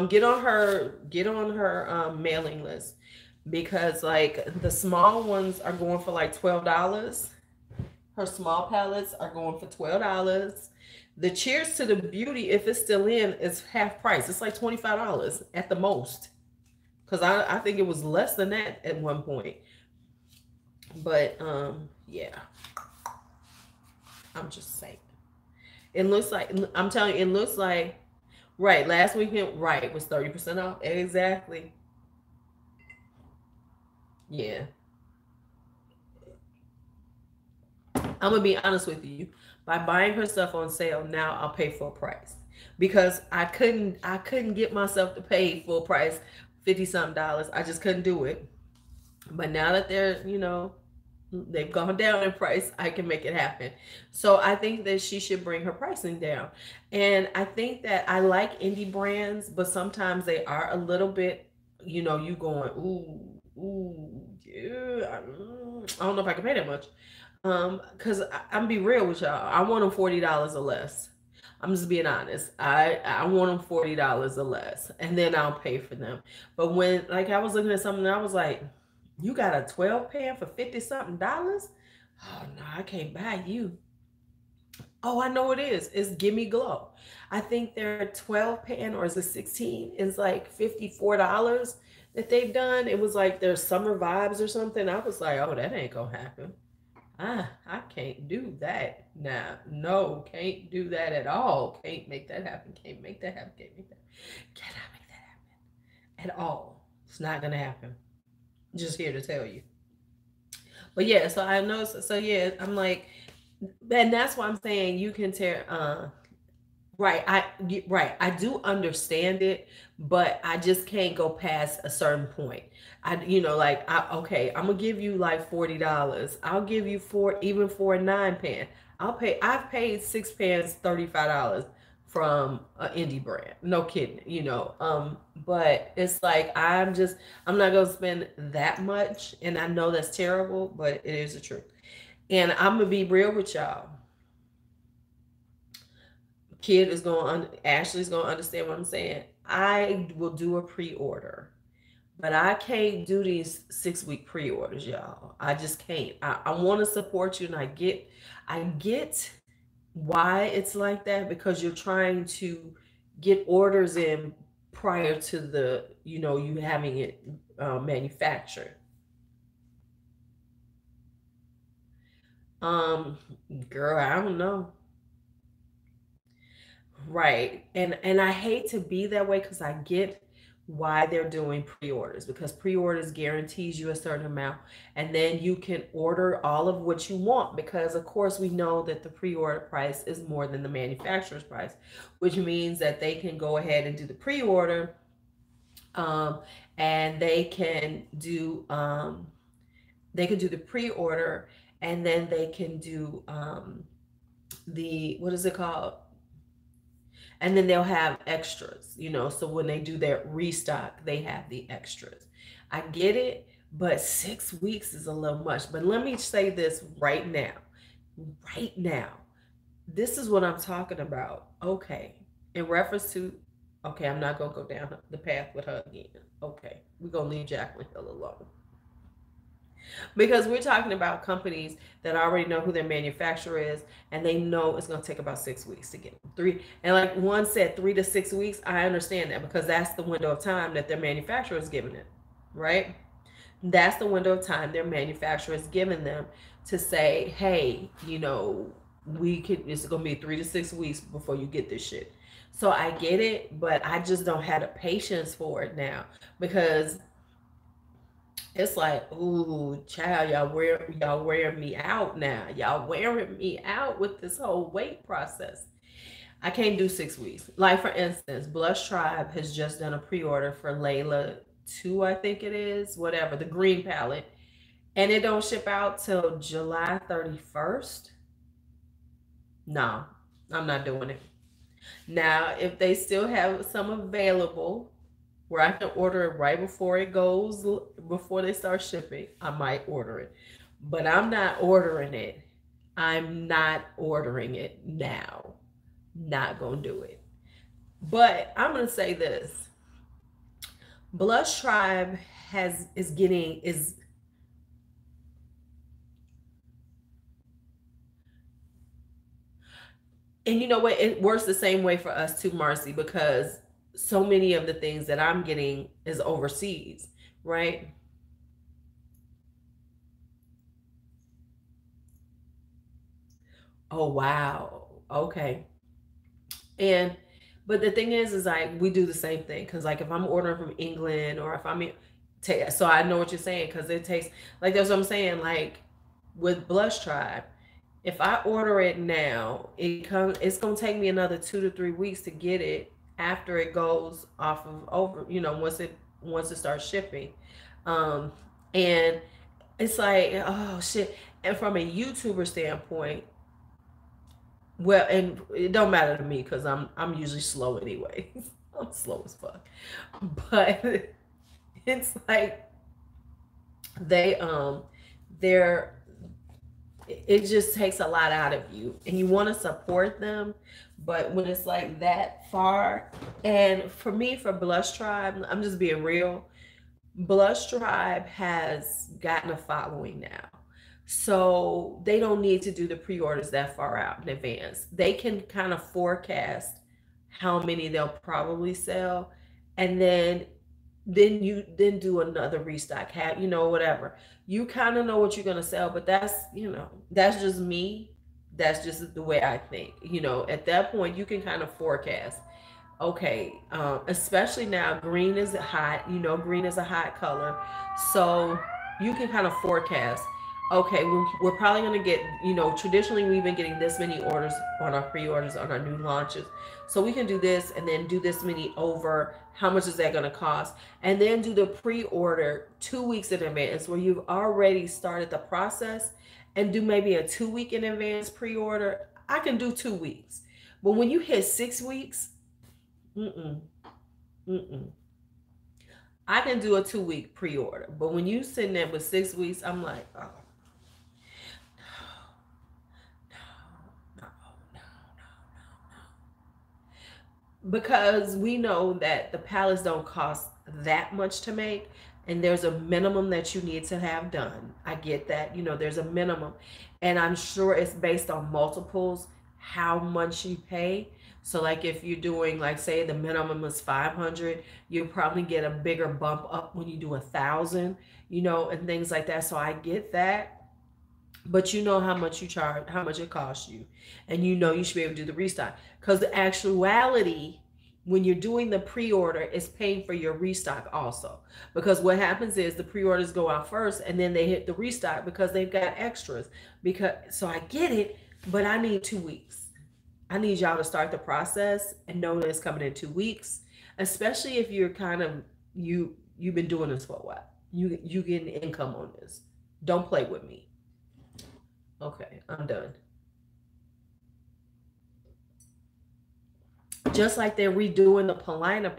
Get on her mailing list, because like the small ones are going for like $12. Her small palettes are going for $12. The Cheers to the Beauty, if it's still in, is half price. It's like $25 at the most, because I think it was less than that at one point. But yeah, I'm just saying, it looks like, I'm telling you, it looks like, right, last weekend, right, was 30% off. Exactly. Yeah. I'm gonna be honest with you. By buying her stuff on sale, now I'll pay full price, because I couldn't get myself to pay full price, 50 something dollars. I just couldn't do it. But now that they're, you know, they've gone down in price, I can make it happen. So I think that she should bring her pricing down. And I think that I like indie brands, but sometimes they are a little bit, you know, you going, ooh, yeah, I don't know if I can pay that much. Because I'm be real with y'all, I want them $40 or less. I'm just being honest. I want them $40 or less, and then I'll pay for them. But when, like, I was looking at something, I was like, you got a 12 pan for 50 something dollars? Oh no, I can't buy you. Oh, I know what it is. It's Gimme Glow. I think their 12 pan, or is it 16? It's like $54 that they've done. It was like their summer vibes or something. I was like, oh, that ain't gonna happen. I can't do that now. No, can't do that at all. Can't make that happen. Can't make that happen. Can't make that. Cannot make that happen at all. It's not gonna happen. Just here to tell you. But yeah, so I know. So yeah, I'm like, and that's why I'm saying you can tear. Right, I do understand it, but I just can't go past a certain point. Like, okay, I'm gonna give you like $40. I'll give you even for a 9 pan. I've paid 6 pans $35 from an indie brand. No kidding, but it's like I'm not gonna spend that much, and I know that's terrible, but it is the truth. And I'm gonna be real with y'all. Ashley's gonna understand what I'm saying. I will do a pre-order, But I can't do these 6 week pre-orders, y'all. I just can't. I want to support you, and I get why it's like that, because you're trying to get orders in prior to the, you having it manufactured. Um, Girl, I don't know. Right. And I hate to be that way, because I get why they're doing pre-orders, because pre-orders guarantees you a certain amount, and then you can order all of what you want, because of course we know that the pre-order price is more than the manufacturer's price, which means that they can go ahead and do the pre-order, um and they can do the pre-order, and then they can do the, what is it called, and then they'll have extras, so when they do their restock, they have the extras. I get it, but 6 weeks is a little much. But let me say this right now, this is what I'm talking about. Okay, in reference to, okay, I'm not gonna go down the path with her again. Okay, we're gonna leave Jacqueline Hill alone, because we're talking about companies that already know who their manufacturer is, and they know it's going to take about 6 weeks to get them. Three, and like one said, 3 to 6 weeks. I understand that, because that's the window of time that their manufacturer is giving it, right? That's the window of time their manufacturer is giving them to say, hey, it's going to be 3 to 6 weeks before you get this shit. So I get it, but I just don't have the patience for it now, because it's like, ooh, child, y'all wearing me out now. Y'all wearing me out with this whole weight process. I can't do 6 weeks. Like, for instance, Blush Tribe has just done a pre-order for Layla 2, I think it is, whatever, the green palette. And it don't ship out till July 31st. No, I'm not doing it. Now, if they still have some available where I can order it right before they start shipping, I might order it. But I'm not ordering it. I'm not ordering it now. Not gonna do it. But I'm gonna say this. Blush Tribe has is getting is and you know what? It works the same way for us too, Marcy, because so many of the things that I'm getting is overseas, right? Oh wow. Okay. And but the thing is like we do the same thing, because like if I'm ordering from England, or if I'm so I know what you're saying, because it takes, like, that's what I'm saying, like with Blush Tribe, if I order it now, it's gonna take me another 2 to 3 weeks to get it after it goes off of over, once it starts shipping. um and it's like, oh shit. And from a YouTuber standpoint, well, and it don't matter to me, because I'm usually slow anyway. I'm slow as fuck. But it's like they they're it just takes a lot out of you, and you want to support them, but when it's like that far. And for me, for Blush Tribe, I'm just being real. Blush Tribe has gotten a following now. So they don't need to do the pre-orders that far out in advance. They can kind of forecast how many they'll probably sell, and then you then do another restock, have, whatever. You kind of know what you're going to sell, but that's just me. That's just the way I think. At that point you can kind of forecast. Okay, especially now, green is hot. Green is a hot color, so you can kind of forecast. Okay, we're probably going to get. Traditionally we've been getting this many orders on our pre-orders on our new launches, so we can do this and then do this many over. How much is that going to cost? And then do the pre-order 2 weeks in advance, where you've already started the process, and do maybe a 2 week in advance pre-order. I can do 2 weeks, but when you hit 6 weeks. Mm-mm. Mm-mm. I can do a 2 week pre-order, but when you sitting there with 6 weeks, I'm like, oh no, no, no, no, no, no. Because we know that the palettes don't cost that much to make, and there's a minimum that you need to have done. I get that. You know, there's a minimum. And I'm sure it's based on multiples, how much you pay. So like if you're doing, like, say the minimum is 500, you'll probably get a bigger bump up when you do 1,000, you know, and things like that. So I get that. But you know how much you charge, how much it costs you, and you know you should be able to do the restock. Because the actuality, when you're doing the pre-order, is paying for your restock also. Because what happens is the pre-orders go out first, and then they hit the restock because they've got extras. Because so I get it, but I need 2 weeks. I need y'all to start the process and know that it's coming in 2 weeks, especially if you're kind of you've been doing this for a while. You getting income on this. Don't play with me. Okay, I'm done. Just like they're redoing the Polina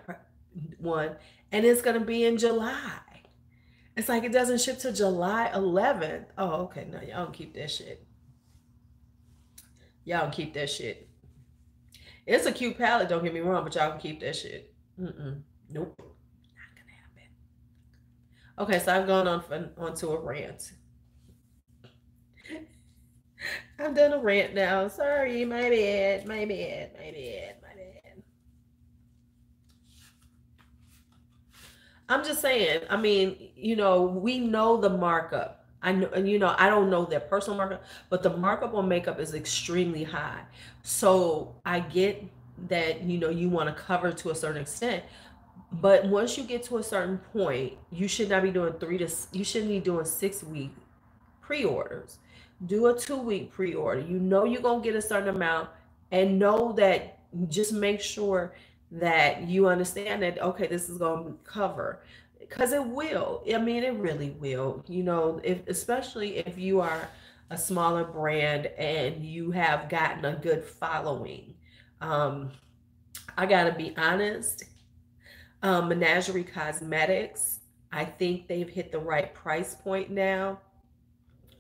one, and it's gonna be in July. It's like it doesn't ship till July 11th. Oh, okay. No, y'all don't keep that shit. Y'all don't keep that shit. It's a cute palette, don't get me wrong, but y'all can keep that shit. Nope, not gonna happen. Okay, so I've gone onto a rant. I've done a rant now. Sorry, my bad, my bad, my bad, my bad. I'm just saying, I mean, you know, we know the markup. I know, you know, I don't know their personal markup, but the markup on makeup is extremely high. So I get that, you know, you want to cover to a certain extent, but once you get to a certain point, you should not be doing you shouldn't be doing 6 week pre-orders. Do a 2 week pre-order. You know you're gonna get a certain amount, and know that, just make sure that you understand that, okay, this is gonna cover, because it will. I mean, it really will. You know, if especially if you are a smaller brand and you have gotten a good following. Um, I gotta be honest. Menagerie Cosmetics, I think they've hit the right price point now,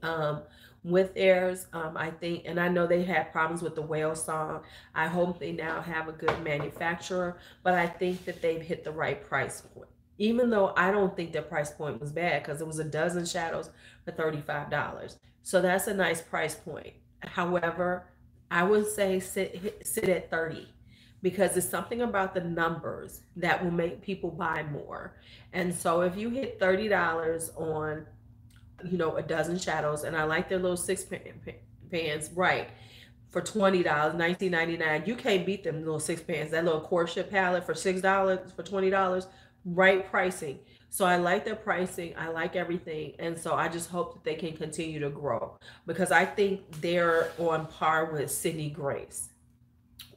um, with theirs. I think, and I know they had problems with the whale song. I hope they now have a good manufacturer, but I think that they've hit the right price point. Even though I don't think their price point was bad, because it was a dozen shadows for $35. So that's a nice price point. However, I would say sit at 30, because it's something about the numbers that will make people buy more. And so if you hit $30 on, you know, a dozen shadows, and I like their little pans, right? For $20, 19.99, you can't beat them little six pans. That little Corsia palette for $6, for $20, right pricing. So I like their pricing. I like everything, and so I just hope that they can continue to grow, because I think they're on par with Sydney Grace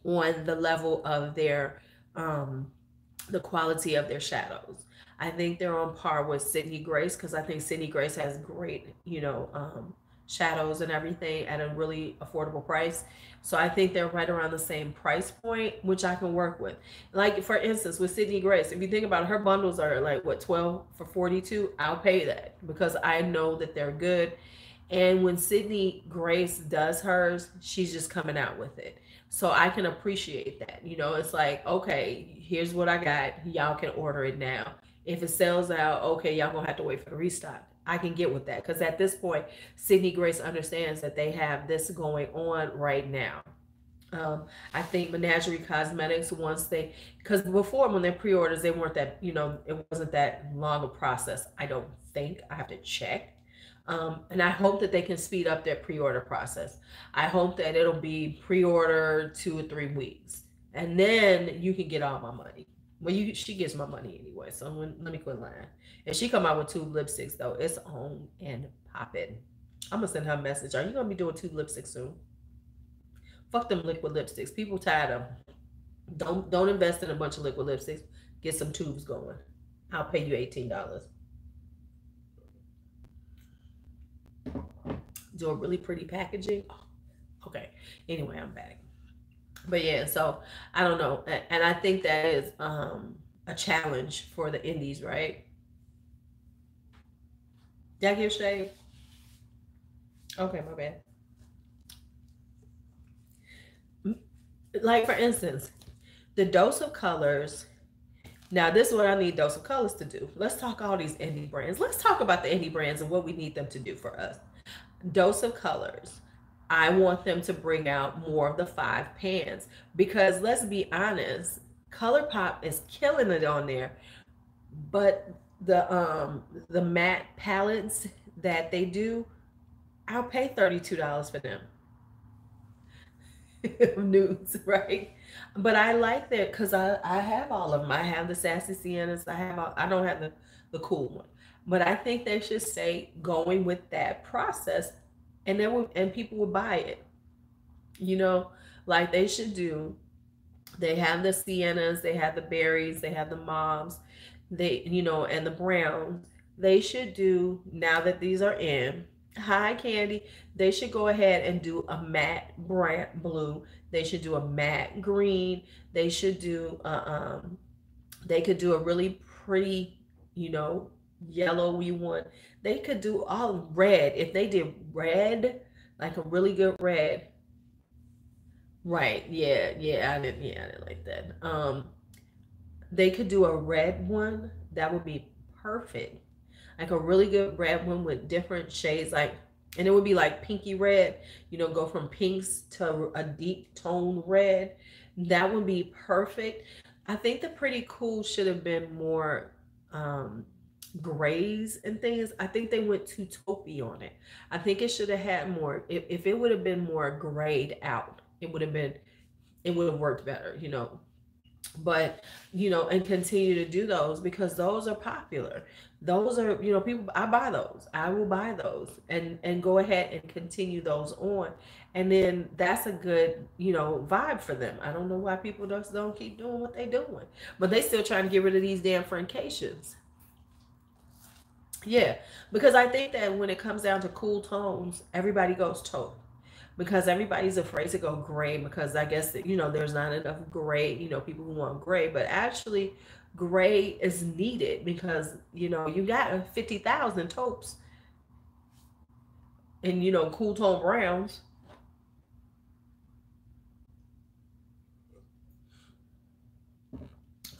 on the level of their the quality of their shadows. I think they're on par with Sydney Grace, because I think Sydney Grace has great, you know, shadows and everything at a really affordable price. So I think they're right around the same price point, which I can work with. Like, for instance, with Sydney Grace, if you think about it, her bundles are like, what, 12 for 42? I'll pay that, because I know that they're good. And when Sydney Grace does hers, she's just coming out with it. So I can appreciate that. You know, it's like, okay, here's what I got. Y'all can order it now. If it sells out, okay, y'all gonna have to wait for the restock. I can get with that, because at this point, Sydney Grace understands that they have this going on right now. I think Menagerie Cosmetics, once they, because before, when their pre-orders, they weren't that, you know, it wasn't that long a process. I don't think. I have to check. And I hope that they can speed up their pre-order process. I hope that it'll be pre-order 2 or 3 weeks, and then you can get all my money. Well, she gets my money anyway, so let me quit lying. If she come out with tube lipsticks, though, it's on and popping. I'm gonna send her a message. Are you gonna be doing tube lipsticks soon? Fuck them liquid lipsticks. People tired of them. Don't invest in a bunch of liquid lipsticks. Get some tubes going. I'll pay you $18. Do a really pretty packaging. Oh, okay. Anyway, I'm back. But yeah, so I don't know, and I think that is a challenge for the indies, right? Did I give shade? Okay, my bad. Like, for instance, the Dose of Colors Now, this is what I need Dose of Colors to do. Let's talk all these indie brands. Let's talk about the indie brands and what we need them to do for us. Dose of Colors. I want them to bring out more of the 5 pans because let's be honest, ColourPop is killing it on there, but the matte palettes that they do, I'll pay $32 for them. Nudes, right? But I like that because I have all of them. I have the Sassy Siennas. I don't have the cool one. But I think they should say going with that process and people will buy it. You know, like they should do. They have the siennas, they have the berries, they have the mauves, and the browns. They should do, now that these are in high candy, they should go ahead and do a matte bright blue. They should do a matte green. They should do they could do a really pretty, yellowy one. They could do all red. If they did red, like a really good red. Right. Yeah, I didn't like that. They could do a red one. That would be perfect. Like a really good red one with different shades, and it would be like pinky red, go from pinks to a deep tone red. That would be perfect. I think the Pretty Cool should have been more grays and things. I think they went too taupey on it. I think it should have had more, if it would have been more grayed out, it would have worked better, but and continue to do those because those are popular. Those are, people, I buy those. I will buy those and go ahead and continue those on. And then that's a good, vibe for them. I don't know why people just don't keep doing what they're doing, but they still trying to get rid of these damn Francations. Yeah, because I think that when it comes down to cool tones, everybody goes taupe because everybody's afraid to go gray because I guess that, there's not enough gray, people who want gray, but actually gray is needed because, you got 50,000 taupes and, cool tone browns.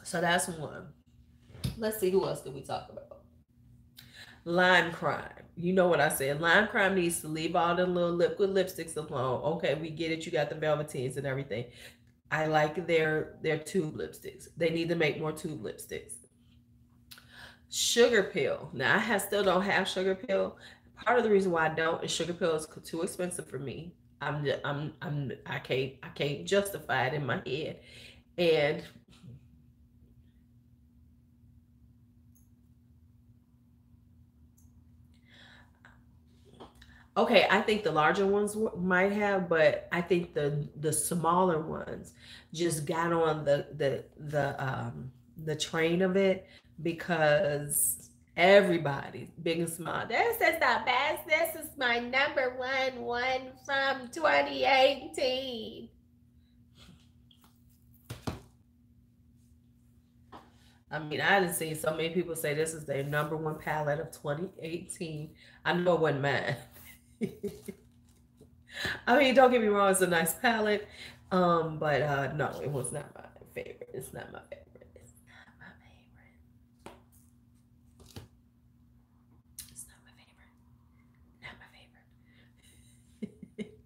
So that's one. Let's see, who else did we talk about? Lime crime. You know what I said. Lime crime needs to leave all the little liquid lipsticks alone. Okay, we get it. You got the velveteens and everything. I like their tube lipsticks. They need to make more tube lipsticks. Sugar Pill. Now still don't have Sugar Pill. Part of the reason why I don't is Sugar Pill is too expensive for me. I can't justify it in my head. And okay, I think the larger ones might have, but I think the smaller ones just got on the train of it because everybody, big and small, this is the best. This is my number one from 2018. I mean, I didn't see so many people say this is their number one palette of 2018. I know it wasn't mine. I mean, don't get me wrong, it's a nice palette. But no, it was not my favorite. It's not my favorite. It's not my favorite. It's not my favorite. Not my favorite.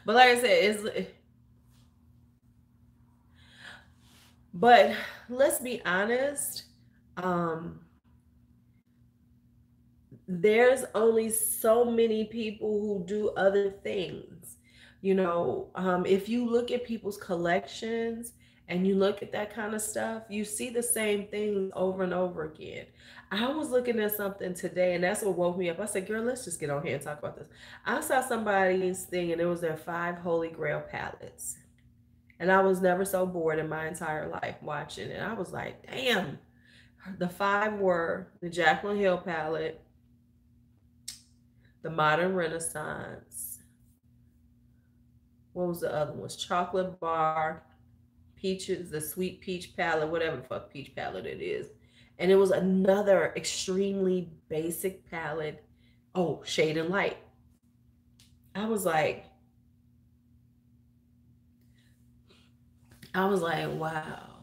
But like I said, but let's be honest. Um, there's only so many people who do other things. If you look at people's collections and you look at that kind of stuff, you see the same things over and over again. I was looking at something today and that's what woke me up. I said, girl, let's just get on here and talk about this. I saw somebody's thing and it was their 5 Holy Grail palettes. And I was never so bored in my entire life watching it. I was like, damn. The 5 were the Jaclyn Hill palette, the Modern Renaissance. What was the other one? Was Chocolate Bar, Peaches, the Sweet Peach palette, whatever the fuck peach palette it is. And it was another extremely basic palette. Oh, Shade and Light. I was like, wow,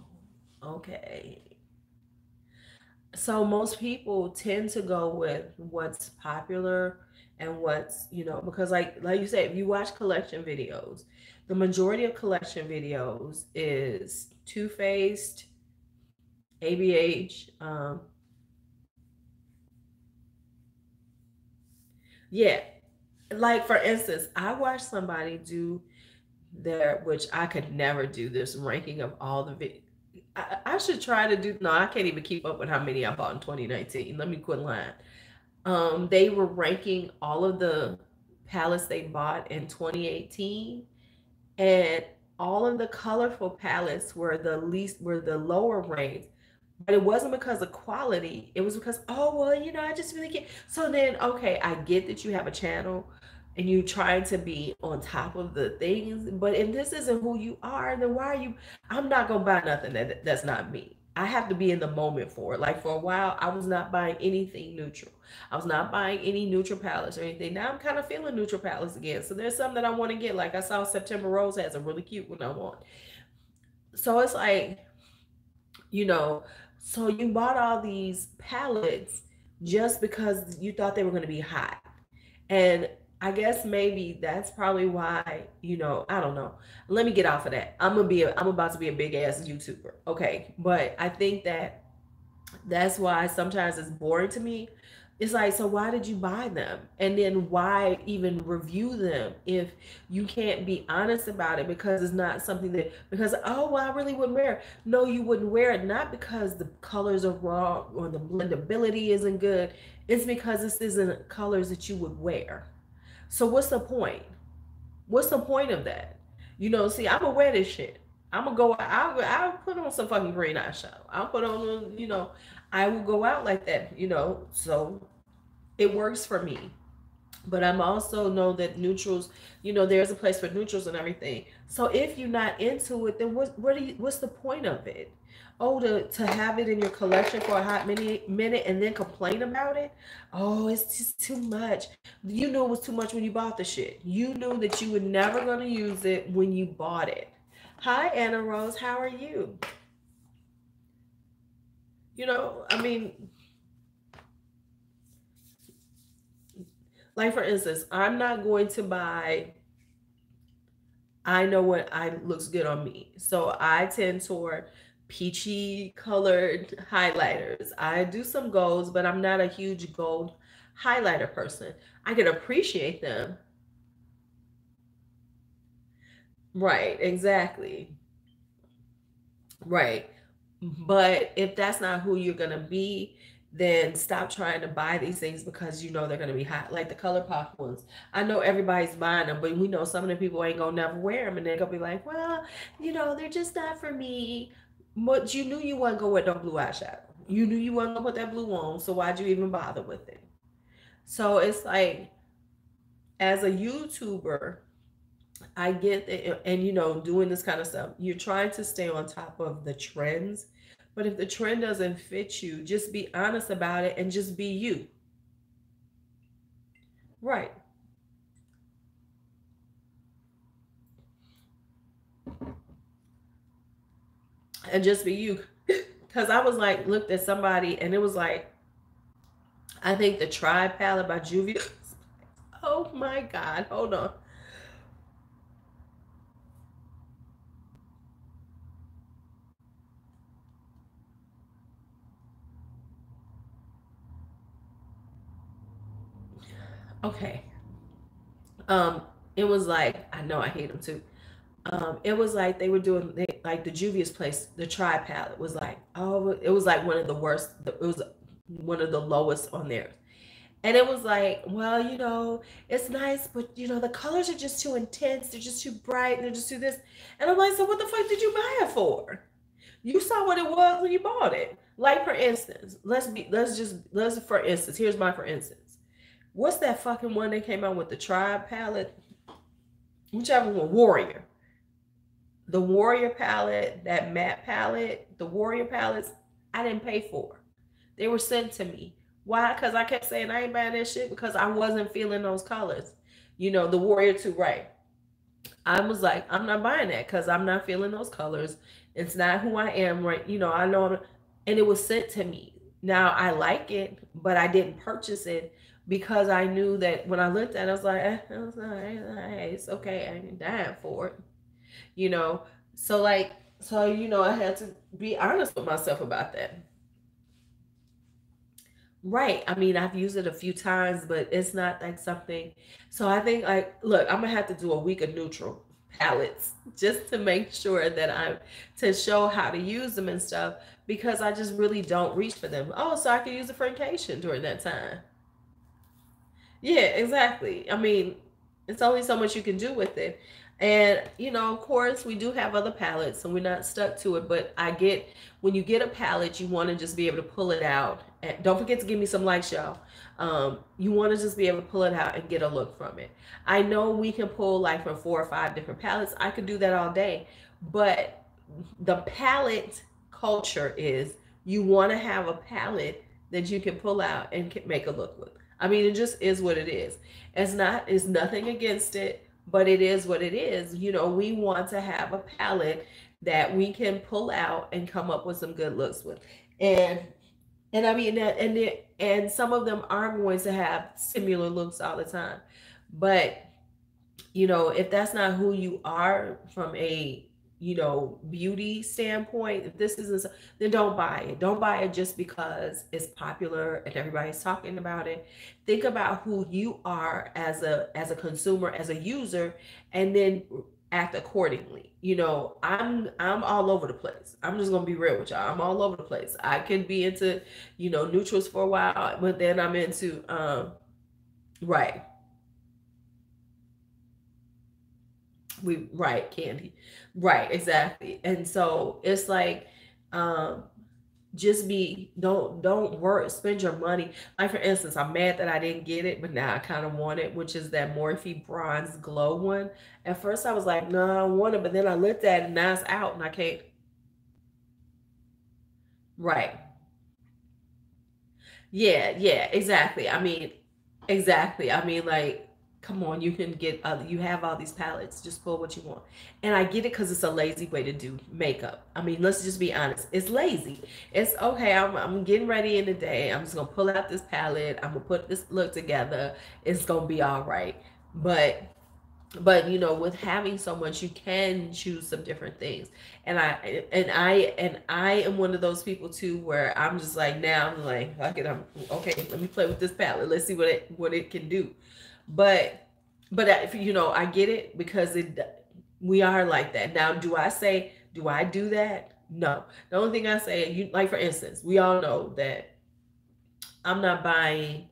okay. So most people tend to go with what's popular and what's, because like you said, if you watch collection videos, the majority of collection videos is Too Faced, ABH. Yeah, like for instance, I watched somebody do their, which I could never do this ranking of all the I should try to do. No, I can't even keep up with how many I bought in 2019. Let me quit lying. They were ranking all of the palettes they bought in 2018, and all of the colorful palettes were the lower ranks. But it wasn't because of quality. It was because, oh well, I just really can't. So then, okay, I get that you have a channel and you trying to be on top of the things, but if this isn't who you are, then why are you? I'm not gonna buy nothing that's not me. I have to be in the moment for it. Like for a while, I was not buying anything neutral. I was not buying any neutral palettes or anything. Now I'm kind of feeling neutral palettes again. So there's some that I want to get. Like I saw September Rose has a really cute one I want. So it's like, you know, so you bought all these palettes just because you thought they were going to be hot. And I guess maybe that's probably why, I don't know. Let me get off of that. I'm about to be a big ass YouTuber. Okay. But I think that's why sometimes it's boring to me. It's like, so why did you buy them? And then why even review them if you can't be honest about it? Because it's not something that, because, oh, well, I really wouldn't wear it. No, you wouldn't wear it, not because the colors are wrong or the blendability isn't good. It's because this isn't colors that you would wear. So what's the point? What's the point of that? See, I'm gonna wear this shit. I'm gonna go. I'll put on some fucking green eyeshadow. I'll put on, I will go out like that. So it works for me. But I'm also know that neutrals, there's a place for neutrals and everything. So if you're not into it, then what's the point of it? Oh, to have it in your collection for a hot minute and then complain about it? Oh, it's just too much. You knew it was too much when you bought the shit. You knew that you were never going to use it when you bought it. Hi, Anna Rose. How are you? I mean, like for instance, I'm not going to buy. I know what I looks good on me, so I tend toward peachy colored highlighters. I do some golds, but I'm not a huge gold highlighter person. I can appreciate them. Right, exactly. Right. But if that's not who you're going to be, then stop trying to buy these things because you know they're going to be hot. Like the color pop ones. I know everybody's buying them, but we know some of the people ain't going to never wear them. And they're going to be like, well, they're just not for me. But you knew you wasn't going to wear no blue eyeshadow. You knew you wasn't going to put that blue on. So why'd you even bother with it? So it's like, as a YouTuber, I get that, and doing this kind of stuff, you're trying to stay on top of the trends. But if the trend doesn't fit you, just be honest about it and just be you. Right. And just be you. Because I was like, looked at somebody and it was like, I think the Tribe palette by Juvia. Oh my God. Hold on. Okay. Um, it was like, I know I hate them too. It was like they were doing like the Juvia's place, the Tribe palette was like, oh, it was like one of the worst. It was one of the lowest on there. And it was like, well, it's nice, but the colors are just too intense. They're just too bright. They're just too this. And I'm like, so what the fuck did you buy it for? You saw what it was when you bought it. Like for instance, let's for instance, here's my for instance. What's that fucking one that came out with the Tribe palette? Whichever one, Warrior. The Warrior palette, that matte palette, the Warrior palettes, I didn't pay for. They were sent to me. Why? Because I kept saying I ain't buying that shit because I wasn't feeling those colors. The Warrior 2, right? I was like, I'm not buying that because I'm not feeling those colors. It's not who I am, right? I know and it was sent to me. Now I like it, but I didn't purchase it because I knew that when I looked at it, I was like, it's okay. I ain't dying for it, you know? So like, I had to be honest with myself about that. Right. I mean, I've used it a few times, but it's not like something. So I think like, look, I'm gonna have to do a week of neutral palettes just to make sure that to show how to use them and stuff because I just really don't reach for them. Oh, so I can use a frication during that time. Yeah, exactly. I mean, it's only so much you can do with it. And, of course, we do have other palettes, so we're not stuck to it. But I get when you get a palette, you want to just be able to pull it out. And don't forget to give me some likes, y'all. You want to just be able to pull it out and get a look from it. I know we can pull like from 4 or 5 different palettes. I could do that all day. But the palette culture is you want to have a palette that you can pull out and make a look with. I mean, it just is what it is. It's nothing against it, but it is what it is. We want to have a palette that we can pull out and come up with some good looks with. And and I mean that and some of them are going to have similar looks all the time. But if that's not who you are from a beauty standpoint, if this isn't then don't buy it. Don't buy it just because it's popular and everybody's talking about it. Think about who you are as a consumer, as a user, and then act accordingly. I'm all over the place. I'm just gonna be real with y'all. I'm all over the place. I can be into neutrals for a while, but then I'm into right. Right, candy. Right, exactly. And so it's like, um just be don't work spend your money. Like for instance, I'm mad that I didn't get it, but now I kind of want it, which is that Morphe Bronze Glow one. At first I was like, no, I don't want it, but then I looked at it and now it's out and I can't. Right. Yeah, yeah, exactly. I mean, exactly. I mean, like, come on, you can get, you have all these palettes, just pull what you want. And I get it because it's a lazy way to do makeup. I mean, let's just be honest. It's lazy. It's okay. I'm getting ready in the day. I'm just going to pull out this palette. I'm going to put this look together. It's going to be all right. But with having so much, you can choose some different things. And I am one of those people too where I'm just like, now I'm like, fuck it, I'm okay, let me play with this palette, let's see what it can do. But if I get it because we are like that. Now, do I do that? No. The only thing I say, like for instance, we all know that I'm not buying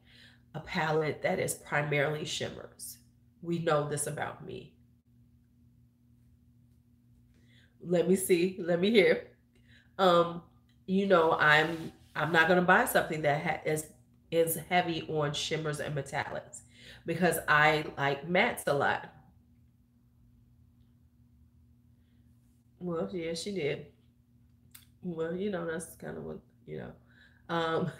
a palette that is primarily shimmers. We know this about me. Let me see. Let me hear. Um, I'm not gonna buy something that is heavy on shimmers and metallics because I like mattes a lot. Well, yeah, she did. Well, that's kind of what you know. Um,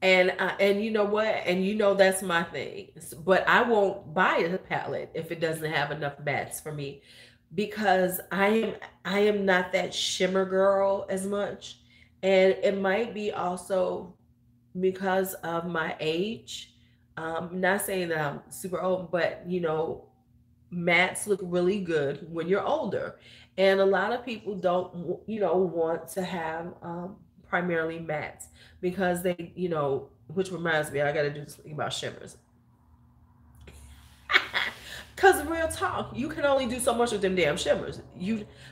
and you know what? And that's my thing. But I won't buy a palette if it doesn't have enough mattes for me because I am not that shimmer girl as much. And it might be also because of my age. Not saying that I'm super old, but mattes look really good when you're older. And a lot of people don't, want to have primarily mattes because they, which reminds me, I got to do something about shimmers. Because real talk, you can only do so much with them damn shimmers.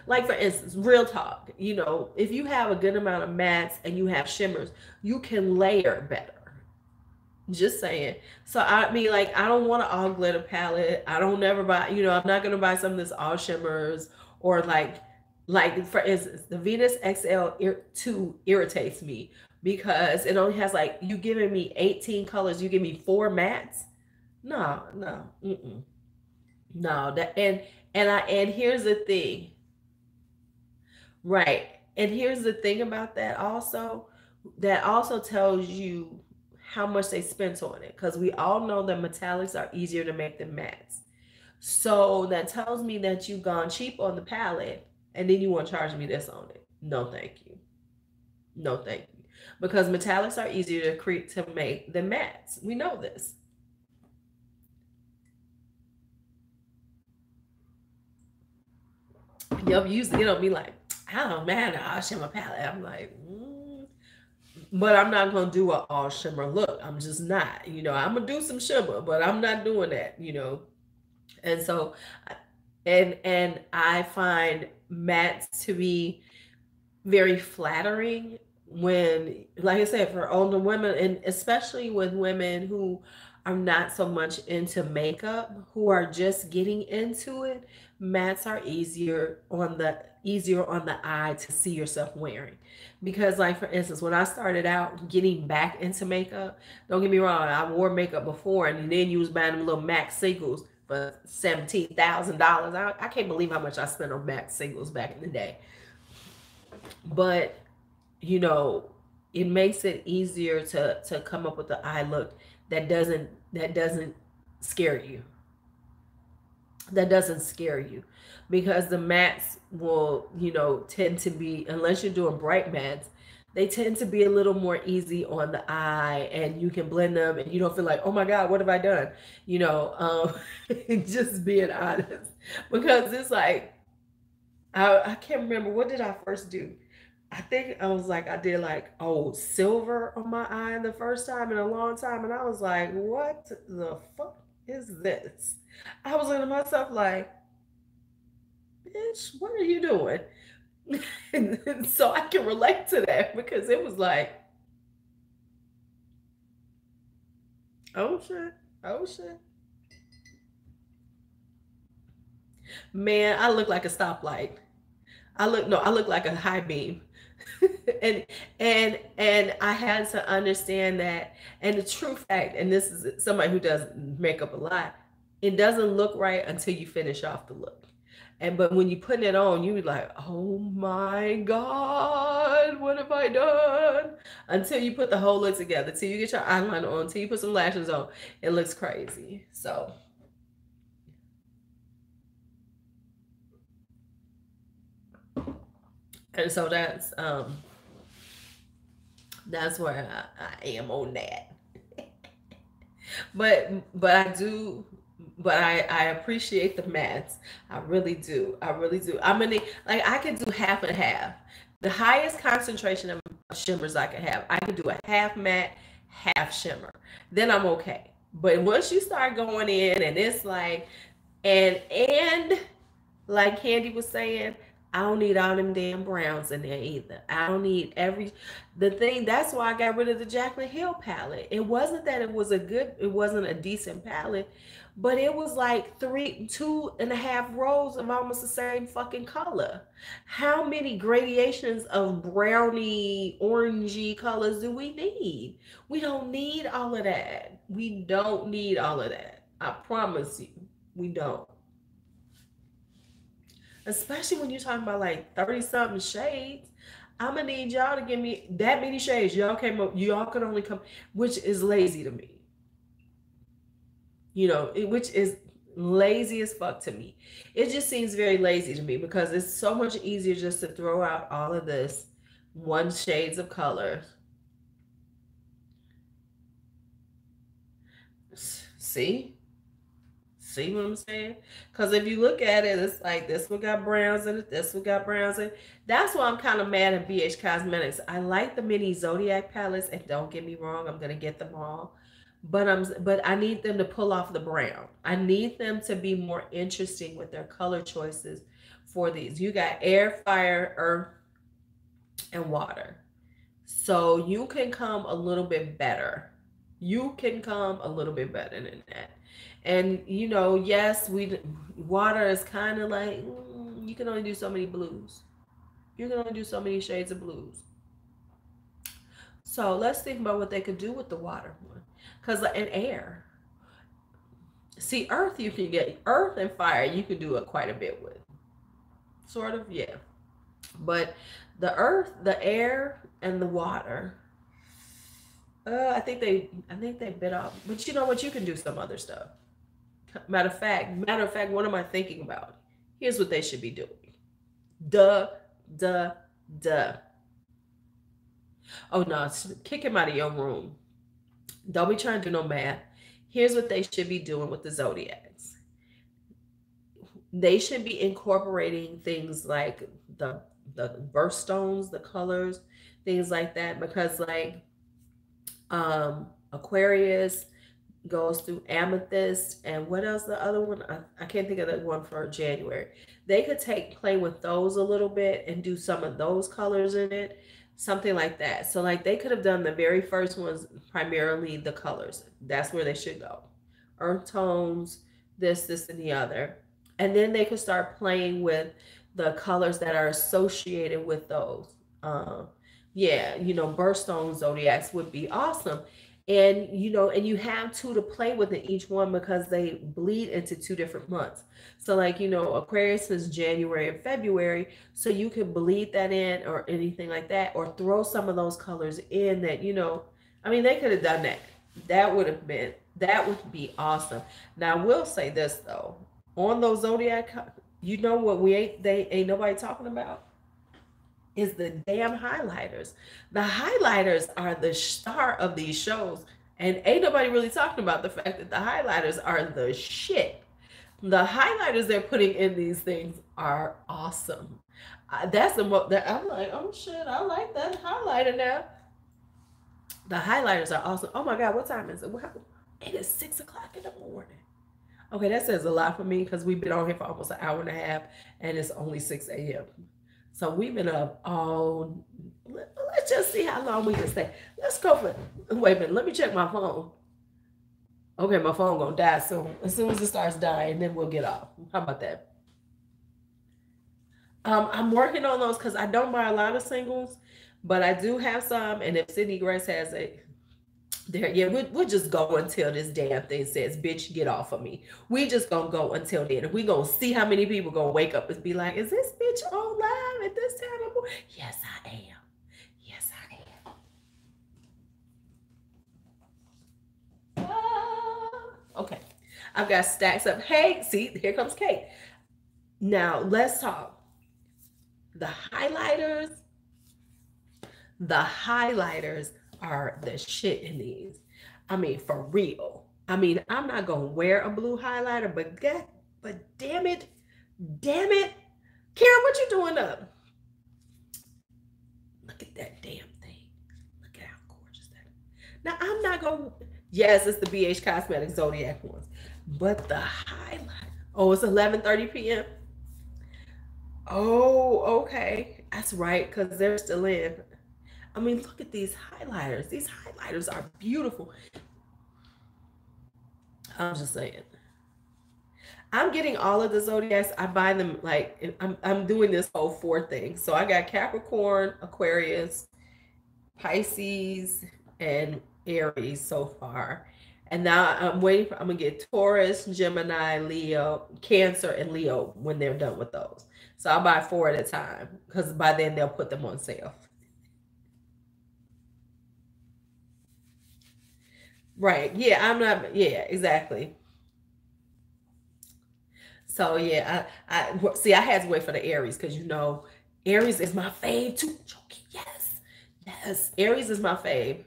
Like for instance, real talk, if you have a good amount of mattes and you have shimmers, you can layer better. Just saying. So I mean, like, I don't want an all glitter palette. I don't never buy. I'm not gonna buy something that's all shimmers or like for instance, the Venus XL2 irritates me because it only has like you giving me 18 colors. You give me 4 mattes. No, no, no. And here's the thing, right? And here's the thing about that also. That also tells you how much they spent on it because we all know that metallics are easier to make than mattes. So that tells me that you've gone cheap on the palette and then you want to charge me this on it. No, thank you. No, thank you. Because metallics are easier to create to make than mattes. We know this. Yup, you used to get on me like, oh man, I'll shimmer palette. I'm like, but I'm not gonna do an all shimmer look. I'm just not. I'm gonna do some shimmer, but I'm not doing that. And so, and I find mattes to be very flattering when, like I said, for older women, and especially with women who are not so much into makeup, who are just getting into it. Mattes are easier on the eye to see yourself wearing, because, like, for instance, when I started out getting back into makeup, don't get me wrong, I wore makeup before, and then you was buying them little MAC singles for $17,000. I can't believe how much I spent on MAC singles back in the day. But it makes it easier to come up with the eye look that doesn't scare you. That doesn't scare you, because the mattes will, tend to be, unless you're doing bright mattes, they tend to be a little more easy on the eye, and you can blend them and you don't feel like, oh my God, what have I done? Just being honest, because it's like, I can't remember, what did I first do? I think I did like silver on my eye the first time in a long time. And I was like, what the fuck is this? I was looking at myself like, bitch, what are you doing? And so I can relate to that, because it was like, oh shit, oh shit. Man, I look like a stoplight. I look like a high beam. and and I had to understand that. And the true fact, and this is somebody who does makeup a lot, it doesn't look right until you finish off the look. But when you put it on, you be like, oh my God, what have I done? Until you put the whole look together, till you get your eyeliner on, till you put some lashes on, it looks crazy. So and so that's where I am on that. But I do, but I appreciate the mattes. I really do. I really do. I'm gonna, like, I could do half and half. The highest concentration of shimmers I could have, I could do a half matte, half shimmer. Then I'm okay. But once you start going in, and it's like, and like Candy was saying, I don't need all them damn browns in there either. I don't need the thing. That's why I got rid of the Jaclyn Hill palette. It wasn't that it wasn't a decent palette, but it was like 2.5 rows of almost the same fucking color. How many gradations of browny, orangey colors do we need? We don't need all of that. We don't need all of that. I promise you, we don't. Especially when you're talking about like 30 something shades. I'm gonna need y'all to give me that many shades. Y'all can only come, which is lazy to me. Which is lazy as fuck to me. It just seems very lazy to me, because it's so much easier just to throw out all of this one shades of color. See? See what I'm saying? Because if you look at it, it's like this one got browns in it, this one got browns in it. That's why I'm kind of mad at BH Cosmetics. I like the mini Zodiac palettes, and don't get me wrong, I'm gonna get them all. But I need them to pull off the brown. I need them to be more interesting with their color choices for these. You got air, fire, earth, and water. So you can come a little bit better. You can come a little bit better than that. And yes, water is kind of like, you can only do so many blues. You can only do so many shades of blues. So let's think about what they could do with the water one. Because in air, see, earth, you can get earth and fire, you can do it quite a bit with. Sort of, yeah. But the earth, the air, and the water, I think they bit off. But you know what? You can do some other stuff. Matter of fact, what am I thinking about? Here's what they should be doing. Duh, duh, duh. Oh no, kick him out of your room. Don't be trying to do no math. Here's what they should be doing with the zodiacs. They should be incorporating things like the birthstones, the colors, things like that. Because like Aquarius goes through amethyst, and what else, the other one, I can't think of the one for January. They could play with those a little bit and do some of those colors in it, something like that. So like they could have done the very first ones primarily the colors. That's where they should go. Earth tones, this and the other. And then they could start playing with the colors that are associated with those. Yeah, birthstone zodiacs would be awesome. And and you have two to play with in each one because they bleed into two different months. So like Aquarius is January and February, so you could bleed that in or anything like that, or throw some of those colors in that I mean, they could have done that. That would be awesome. Now I will say this though, on those zodiac, what they ain't nobody talking about is the damn highlighters. The highlighters are the star of these shows, and ain't nobody really talking about the fact that the highlighters are the shit. The highlighters they're putting in these things are awesome. That's the most that I'm like, oh shit, I like that highlighter now. The highlighters are awesome. Oh my god, what time is it? It is 6 o'clock in the morning. Okay, that says a lot for me because we've been on here for almost an hour and a half, and it's only 6 a.m. So we've been up all. Let's just see how long we can stay. Let's go for. Wait a minute. Let me check my phone. Okay, my phone gonna die soon. As soon as it starts dying, then we'll get off. How about that? I'm working on those because I don't buy a lot of singles, but I do have some. And if Sydney Grace has a, there, yeah, we'll just go until this damn thing says, "Bitch, get off of me." We just gonna go until then, and we gonna see how many people gonna wake up and be like, "Is this bitch on live at this time of morning?" Yes, I am. Yes, I am. Okay, I've got stacks up. Hey, see, here comes Kate. Now let's talk. The highlighters. The highlighters are the shit in these. I mean, for real. I mean, I'm not gonna wear a blue highlighter, but damn it, Karen, what you doing up? Look at that damn thing. Look at how gorgeous that is. Now I'm not gonna. Yes, it's the BH Cosmetics Zodiac ones, but the highlighter. Oh, it's 11:30 p.m. Oh, okay, that's right, because they're still in. I mean, look at these highlighters. These highlighters are beautiful. I'm just saying. I'm getting all of the zodiacs. I buy them like I'm doing this whole 4 thing. So I got Capricorn, Aquarius, Pisces, and Aries so far. And now I'm gonna get Taurus, Gemini, Leo, Cancer, and Leo when they're done with those. So I'll buy 4 at a time because by then they'll put them on sale. Right. Yeah, I'm not. Yeah, exactly. So yeah, I see. I had to wait for the Aries because Aries is my fave too. Choky, yes, yes. Aries is my fave.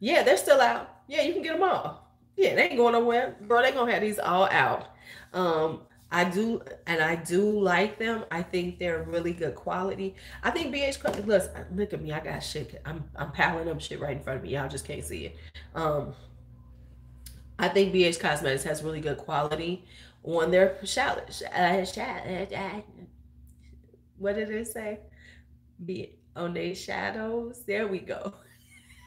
Yeah, they're still out. Yeah, you can get them all. Yeah, they ain't going nowhere, bro. They gonna have these all out. I do like them. I think they're really good quality. I think look at me. I got shit. I'm piling up shit right in front of me. Y'all just can't see it. I think BH Cosmetics has really good quality on their what did it say? Be on their shadows. There we go.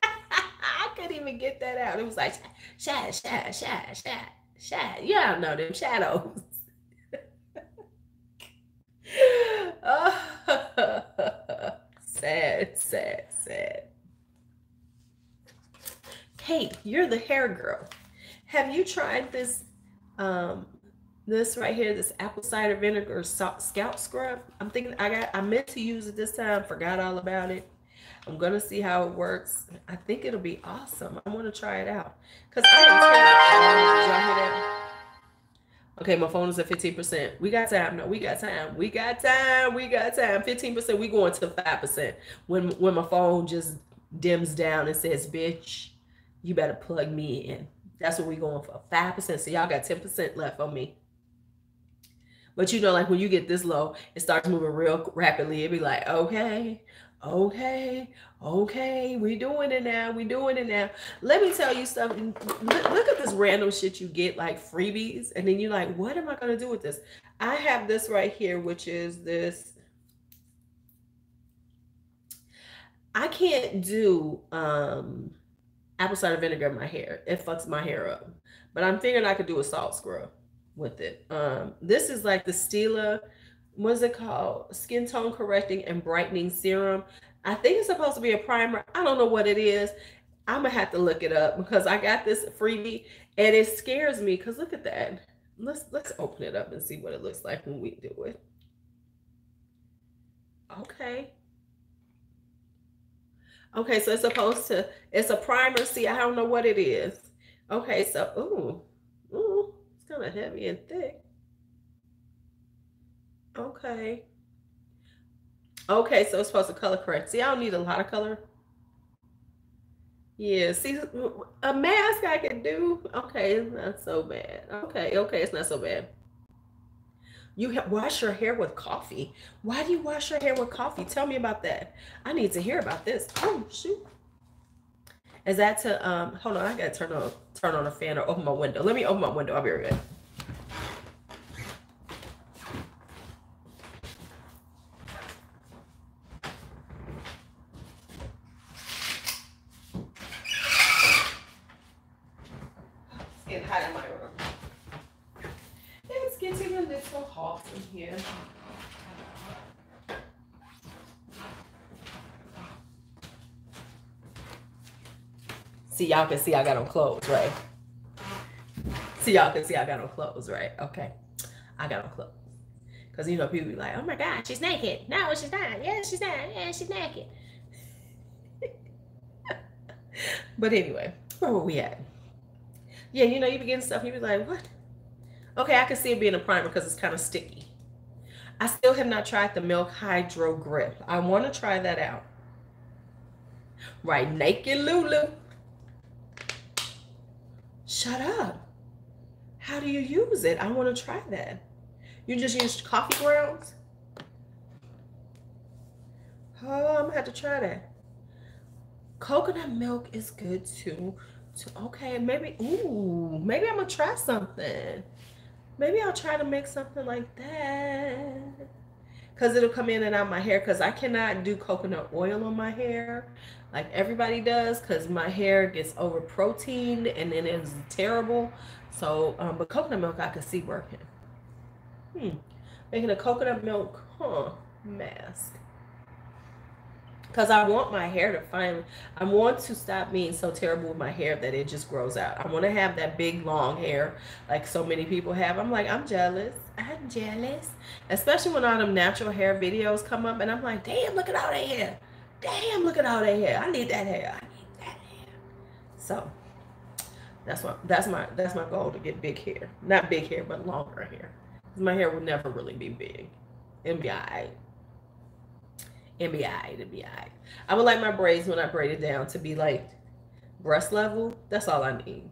I couldn't even get that out. It was like shad. Yeah, I know them shadows. Oh, sad. Kate, you're the hair girl. Have you tried this this right here, this apple cider vinegar scalp scrub? I meant to use it this time, forgot all about it. I'm gonna see how it works. I think it'll be awesome. I want to try it out because I am terrible. Did y'all hear that? Okay, my phone is at 15%. We got time. No, we got time. We got time. We got time. 15%. We going to 5%. When my phone just dims down and says, bitch, you better plug me in. That's what we going for. 5%. So y'all got 10% left on me. But you know, like when you get this low, it starts moving real rapidly. It be like, okay, okay, okay, we doing it now. We doing it now. Let me tell you something. Look at this random shit you get, like freebies, and then you're like, what am I gonna do with this? I have this right here, which is this. I can't do apple cider vinegar in my hair. It fucks my hair up. But I'm thinking I could do a salt scrub with it. This is like the Stila, what's it called? Skin tone correcting and brightening serum. I think it's supposed to be a primer. I don't know what it is. I'm gonna have to look it up because I got this freebie and it scares me because look at that. Let's open it up and see what it looks like when we do it. Okay. Okay, so it's a primer. See, I don't know what it is. Okay, so, ooh, it's kind of heavy and thick. Okay. Okay, so it's supposed to color correct. See, I don't need a lot of color. Yeah, see, a mask I can do. Okay, it's not so bad. Okay, it's not so bad. You wash your hair with coffee. Why do you wash your hair with coffee? Tell me about that. I need to hear about this. Oh, shoot. Is that to hold on, I gotta turn on a fan or open my window. Let me open my window. I'll be right back. It's getting hot in my room. It's getting a little hot in here. See, y'all can see I got on clothes, right? See, y'all can see I got on clothes, right? Okay. I got on clothes. Because, you know, people be like, oh my God, she's naked. No, she's not. Yeah, she's not. Yeah, she's naked. But anyway, where were we at? Yeah, you know, you be getting stuff and you be like, what? Okay, I can see it being a primer because it's kind of sticky. I still have not tried the Milk Hydro Grip. I want to try that out. Right, naked Lulu. Shut up. How do you use it? I want to try that. You just use coffee grounds? Oh, I'm gonna have to try that. Coconut milk is good too. Okay, maybe, ooh, maybe I'm gonna try something. Maybe I'll try to make something like that. Because it'll come in and out my hair because I cannot do coconut oil on my hair like everybody does because my hair gets over proteined and then it's terrible. So, but coconut milk I could see working. Making a coconut milk, mask. Because I want my hair to finally, I want to stop being so terrible with my hair that it just grows out. I want to have that big long hair like so many people have. I'm like, I'm jealous. I'm jealous. Especially when all them natural hair videos come up and I'm like, damn, look at all that hair. Damn, look at all that hair. I need that hair. I need that hair. So that's my goal to get big hair. Not big hair, but longer hair. My hair will never really be big. It'll be all right. It'll be all right. It'll be all right. I would like my braids when I braid it down to be like breast level. That's all I need.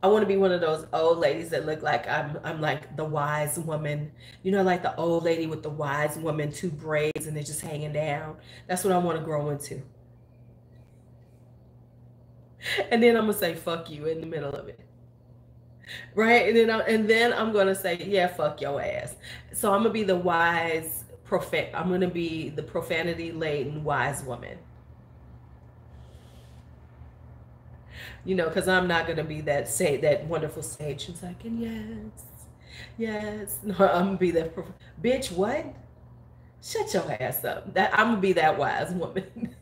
I want to be one of those old ladies that look like I'm like the wise woman. You know, like the old lady with the wise woman, two braids and they're just hanging down. That's what I want to grow into. And then I'm gonna say fuck you in the middle of it. Right? And then I'm gonna say, yeah, fuck your ass. So I'm gonna be the wise I'm gonna be the profanity laden wise woman. You know, because I'm not gonna be that wonderful sage who's like, and yes. No, I'm gonna be that bitch. What? Shut your ass up. That I'm gonna be that wise woman.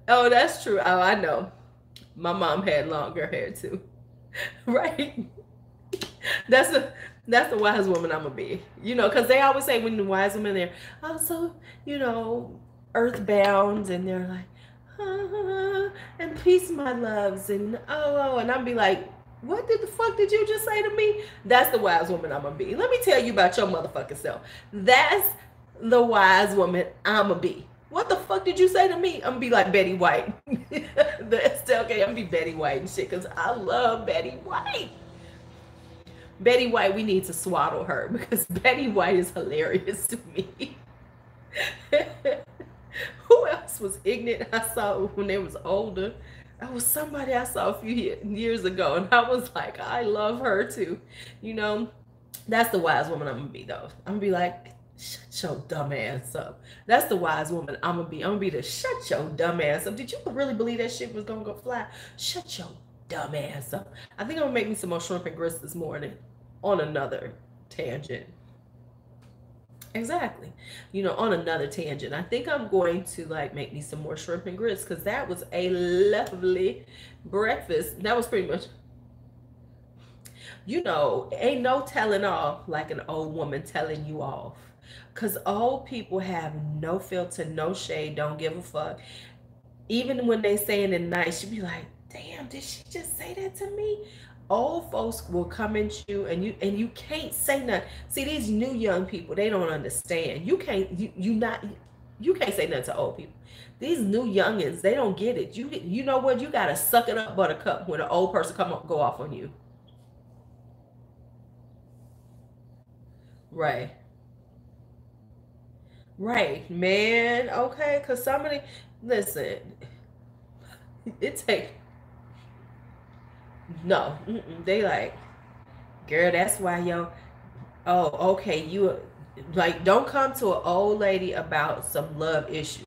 Oh, that's true. Oh, I know. My mom had longer hair too. Right? That's the wise woman I'm gonna be. You know, because they always say when the wise women they're also, you know, earthbound and they're like, and peace, my loves, and and I'll be like, what the fuck did you just say to me? That's the wise woman I'm gonna be. Let me tell you about your motherfucking self. That's the wise woman I'm gonna be. What the fuck did you say to me? I'm gonna be like Betty White. Okay, I'm gonna be Betty White and shit, because I love Betty White. Betty White, we need to swaddle her because Betty White is hilarious to me. Who else was ignorant I saw when they was older? That was somebody I saw a few years ago, and I was like, I love her too. You know, that's the wise woman I'm gonna be, though. I'm gonna be like, shut your dumb ass up. That's the wise woman I'm gonna be. I'm gonna be the shut your dumb ass up. Did you really believe that shit was gonna go fly? Shut your dumb ass up. I think I'm gonna make me some more shrimp and grits this morning on another tangent. Exactly. You know, on another tangent, I think I'm going to like make me some more shrimp and grits, because that was a lovely breakfast. That was pretty much, you know, ain't no telling off like an old woman telling you off. Because old people have no filter, no shade, don't give a fuck. Even when they saying it nice, you be like, damn, did she just say that to me? Old folks will come at you, and you can't say nothing. See, these new young people, they don't understand. You can't say nothing to old people. These new youngins, they don't get it. You know what? You gotta suck it up, buttercup, when an old person go off on you. Right. Right, man. Okay, because somebody, listen, it take, no, they like, girl, that's why oh, okay, you, like, don't come to an old lady about some love issues.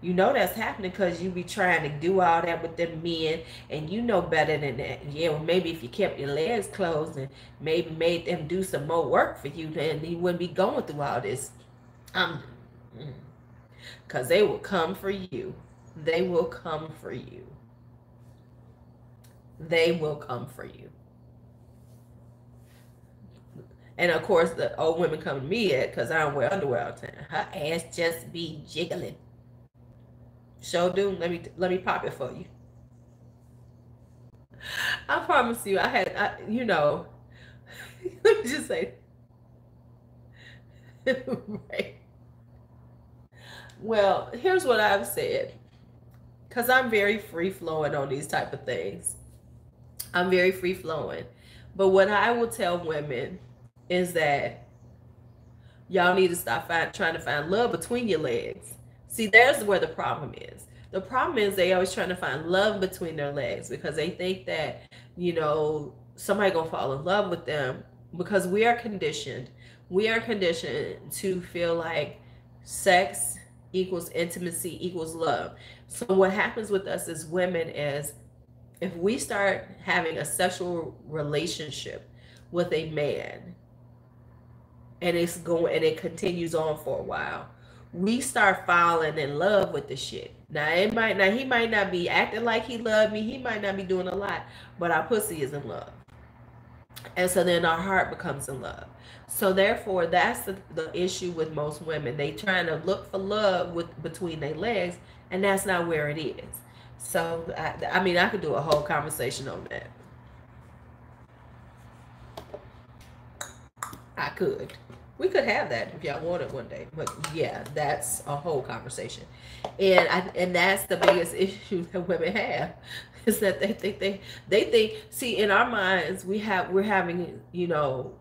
You know that's happening because you be trying to do all that with them men, and you know better than that. Yeah, well, maybe if you kept your legs closed and maybe made them do some more work for you, then you wouldn't be going through all this. Um, because they will come for you. They will come for you. They will come for you. And of course, the old women come to me at, because I don't wear underwear all the time. Her ass just be jiggling. Show do. Let me pop it for you. I promise you, you know, let me just say, right. Well, here's what I've said, because I'm very free flowing on these type of things. I'm very free flowing. But what I will tell women is that y'all need to stop trying to find love between your legs. See, there's where the problem is. The problem is they always trying to find love between their legs, because they think that, you know, somebody gonna fall in love with them, because we are conditioned. We are conditioned to feel like sex equals intimacy equals love. So what happens with us as women is, if we start having a sexual relationship with a man, and it continues on for a while, we start falling in love with the shit. Now he might not be acting like he loved me, he might not be doing a lot, but our pussy is in love. And so then our heart becomes in love. So therefore, that's the issue with most women. They trying to look for love between their legs, and that's not where it is. So I mean, I could do a whole conversation on that. I could. We could have that if y'all wanted one day. But yeah, that's a whole conversation. And that's the biggest issue that women have, is that they think, see, in our minds, we're having, you know,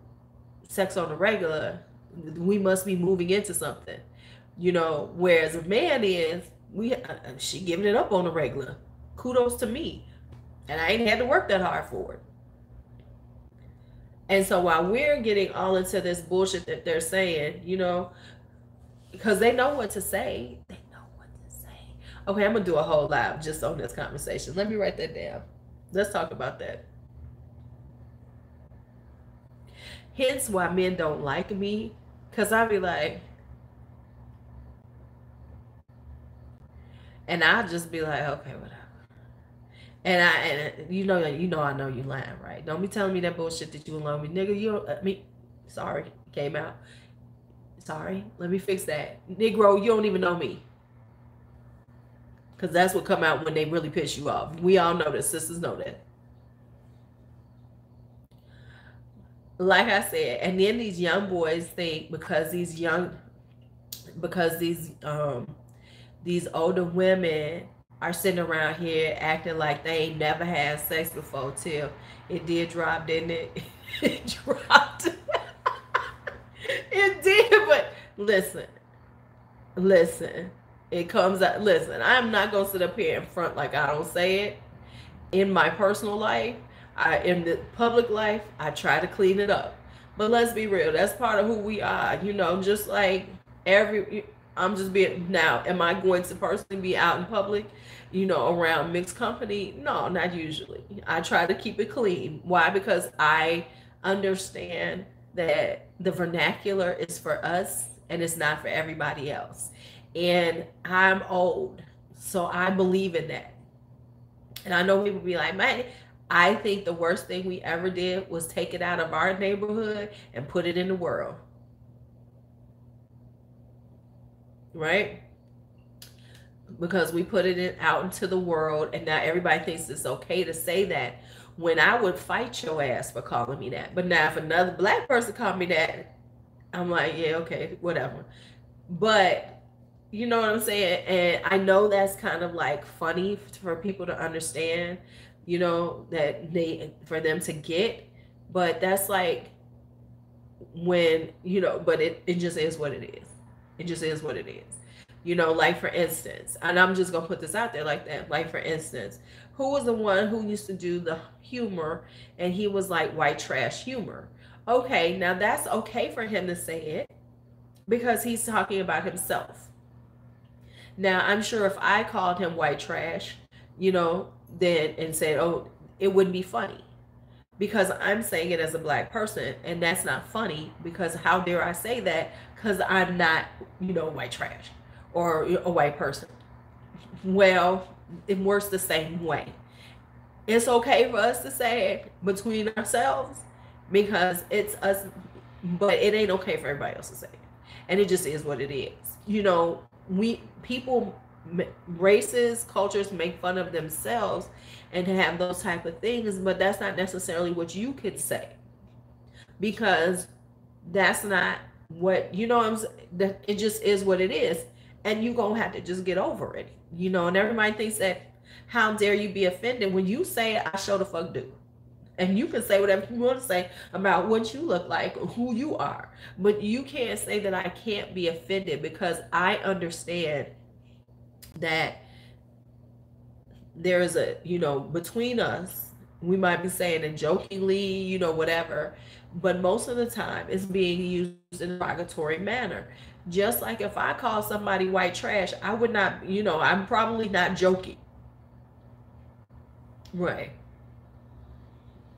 sex on the regular. We must be moving into something, you know, whereas a man is, she giving it up on the regular. Kudos to me. And I ain't had to work that hard for it. And so while we're getting all into this bullshit that they're saying, you know, because they know what to say. They know what to say. Okay, I'm going to do a whole live just on this conversation. Let me write that down. Let's talk about that. Hence why men don't like me. Because I'll be like, and I'll just be like, okay, whatever. And you know I know you lying, right? Don't be telling me that bullshit that you alone me, nigga. You don't, sorry, came out. Sorry, let me fix that, Negro. You don't even know me. Because that's what come out when they really piss you off. We all know that. Sisters know that. Like I said, and then these young boys think because these older women are sitting around here acting like they ain't never had sex before till it did drop, didn't it? It dropped. It did, but listen, it comes out. Listen, I'm not gonna sit up here in front like I don't say it. In my personal life, in the public life, I try to clean it up. But let's be real, that's part of who we are. Just like I'm just being, now, am I going to personally be out in public, around mixed company? No, not usually. I try to keep it clean. Why? Because I understand that the vernacular is for us and it's not for everybody else. And I'm old, so I believe in that. And I know people be like, man, I think the worst thing we ever did was take it out of our neighborhood and put it in the world. Right? Because we put it out into the world, and now everybody thinks it's okay to say that, when I would fight your ass for calling me that. But now if another black person called me that, I'm like, yeah, okay, whatever. But you know what I'm saying? And I know that's kind of like funny for people to understand, that for them to get, but that's like when, but it just is what it is. It just is what it is. Like for instance, and I'm just going to put this out there like that. Like for instance, who was the one who used to do the humor and he was like white trash humor? Okay, now that's okay for him to say it because he's talking about himself. Now, I'm sure if I called him white trash, then and said, oh, it wouldn't be funny because I'm saying it as a black person, and that's not funny because how dare I say that because I'm not, white trash or a white person. Well, it works the same way. It's okay for us to say it between ourselves because it's us, but it ain't okay for everybody else to say it. And it just is what it is. People, races, cultures make fun of themselves and have those type of things, but that's not necessarily what you could say because that's not what, it just is what it is. And you're going to have to just get over it, and everybody thinks that, how dare you be offended when you say it, I sure the fuck do. And you can say whatever you want to say about what you look like, who you are. But you can't say that I can't be offended because I understand that there is a, between us, we might be saying it jokingly, whatever. But most of the time it's being used in a derogatory manner. Just like if I call somebody white trash, I would not, I'm probably not joking. Right.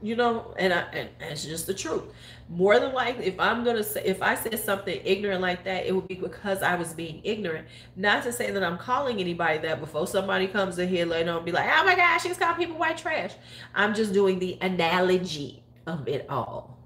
And it's just the truth. More than likely, if I said something ignorant like that, it would be because I was being ignorant. Not to say that I'm calling anybody that before somebody comes in here later on and be like, oh my gosh, she's calling people white trash. I'm just doing the analogy of it all.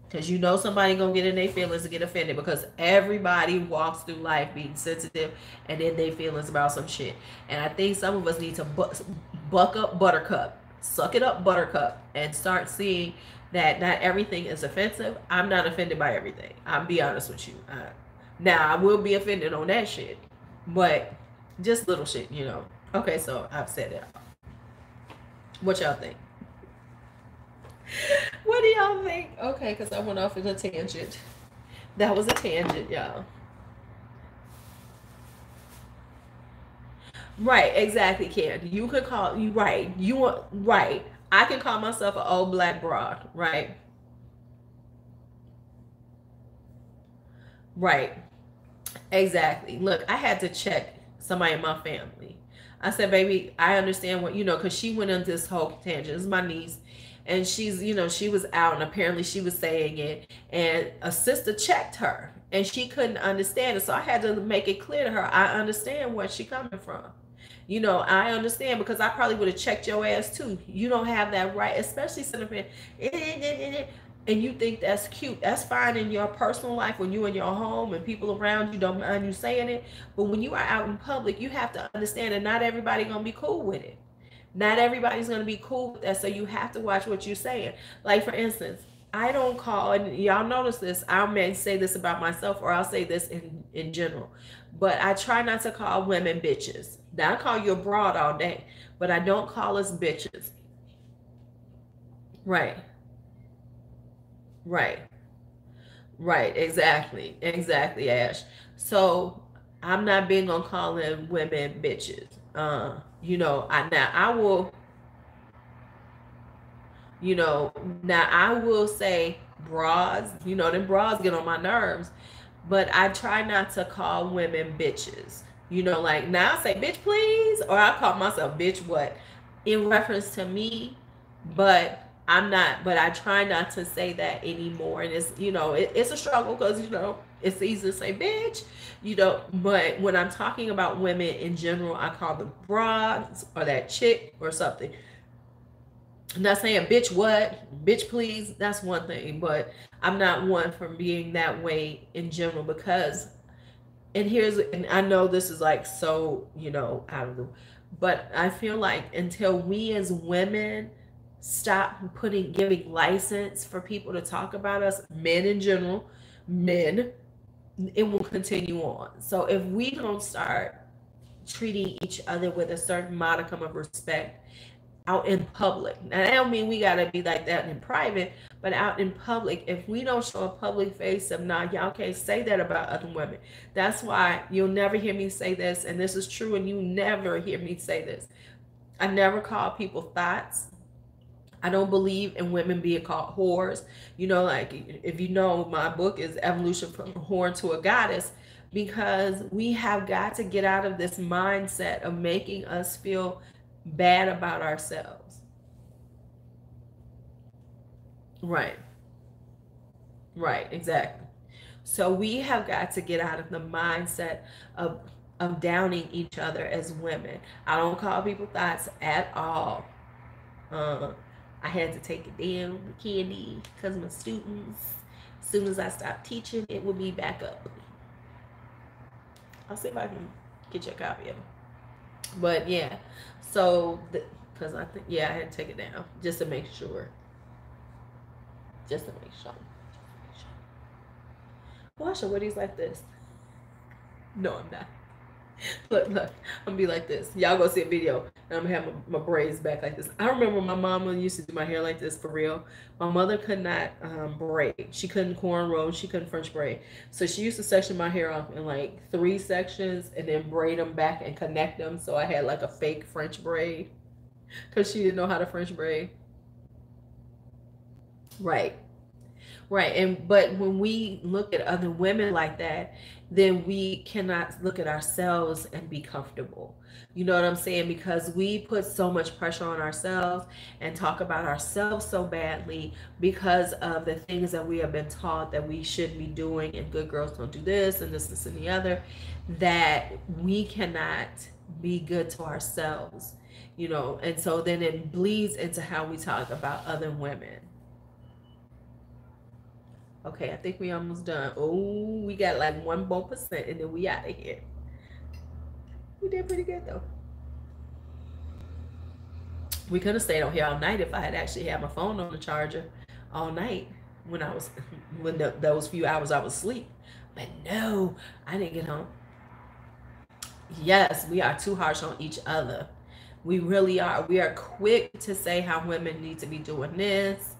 Because somebody gonna get in their feelings and get offended because everybody walks through life being sensitive and in their feelings about some shit. And I think some of us need to buck up buttercup. Suck it up, buttercup, and start seeing that not everything is offensive. I'm not offended by everything. I'll be honest with you. Now, I will be offended on that shit, but just little shit, Okay, so I've said it. What y'all think? What do y'all think? Okay, because I went off in a tangent. That was a tangent, y'all. Right, exactly, Ken. You could call you right. You want right. I can call myself an old black broad, right? Right. Exactly. Look, I had to check somebody in my family. I said, baby, I understand what because she went on this whole tangent. This is my niece. And she's, she was out and apparently she was saying it. And a sister checked her and she couldn't understand it. So I had to make it clear to her, I understand where she's coming from. You know, I understand because I probably would have checked your ass too. You don't have that right, especially sitting there and you think that's cute. That's fine in your personal life when you're in your home and people around you don't mind you saying it. But when you are out in public, you have to understand that not everybody gonna be cool with it. Not everybody's going to be cool with that. So you have to watch what you're saying. Like, for instance, I don't call, and y'all notice this, I may say this about myself or I'll say this in general, but I try not to call women bitches. Now, I call you a broad all day, but I don't call us bitches. Right, right, right. Exactly, exactly, Ash. So I'm not big on calling women bitches. You know, I will, you know, now I will say bras, you know, them bras get on my nerves, but I try not to call women bitches. You know, like now I say bitch please, or I call myself bitch what in reference to me, but I'm not, but I try not to say that anymore. And it's, you know, it's a struggle because, you know, it's easy to say bitch, you know, but when I'm talking about women in general, I call them bras or that chick or something. I'm not saying bitch what, bitch please, that's one thing, but I'm not one for being that way in general because, and here's, and I know this is like so, you know, out of the, but I feel like until we as women stop giving license for people to talk about us, men in general, men, it will continue on. So if we don't start treating each other with a certain modicum of respect out in public. Now, I don't mean we gotta be like that in private, but out in public, if we don't show a public face of nah, y'all can't say that about other women. That's why you'll never hear me say this, and this is true, and you never hear me say this. I never call people thoughts. I don't believe in women being called whores. You know, like if you know, my book is Evolution from a Whore to a Goddess, because we have got to get out of this mindset of making us feel bad about ourselves. Right, right, exactly. So we have got to get out of the mindset of downing each other as women. I don't call people thoughts at all. Uh, I had to take it down, the candy, because my students, as soon as I stopped teaching, it would be back up. I'll see if I can get you a copy of it. But yeah, so because I think, yeah, I had to take it down just to make sure. Just to make sure. Well, I should wear these like this. No, I'm not. Look, I'm gonna be like this. Y'all go see a video, and I'm gonna have my braids back like this. I remember my mama used to do my hair like this for real. My mother could not braid. She couldn't cornrow. She couldn't French braid. So she used to section my hair off in like 3 sections and then braid them back and connect them. So I had like a fake French braid because she didn't know how to French braid. Right. Right. And but when we look at other women like that, then we cannot look at ourselves and be comfortable. You know what I'm saying? Because we put so much pressure on ourselves and talk about ourselves so badly because of the things that we have been taught that we should be doing, and good girls don't do this and this and the other, that we cannot be good to ourselves, you know, and so then it bleeds into how we talk about other women. Okay, I think we almost done. Oh, we got like 1% more and then we out of here. We did pretty good though. We could have stayed on here all night if I had actually had my phone on the charger all night when I was when those few hours I was asleep. But no, I didn't get home. Yes, we are too harsh on each other. We really are. We are quick to say how women need to be doing this.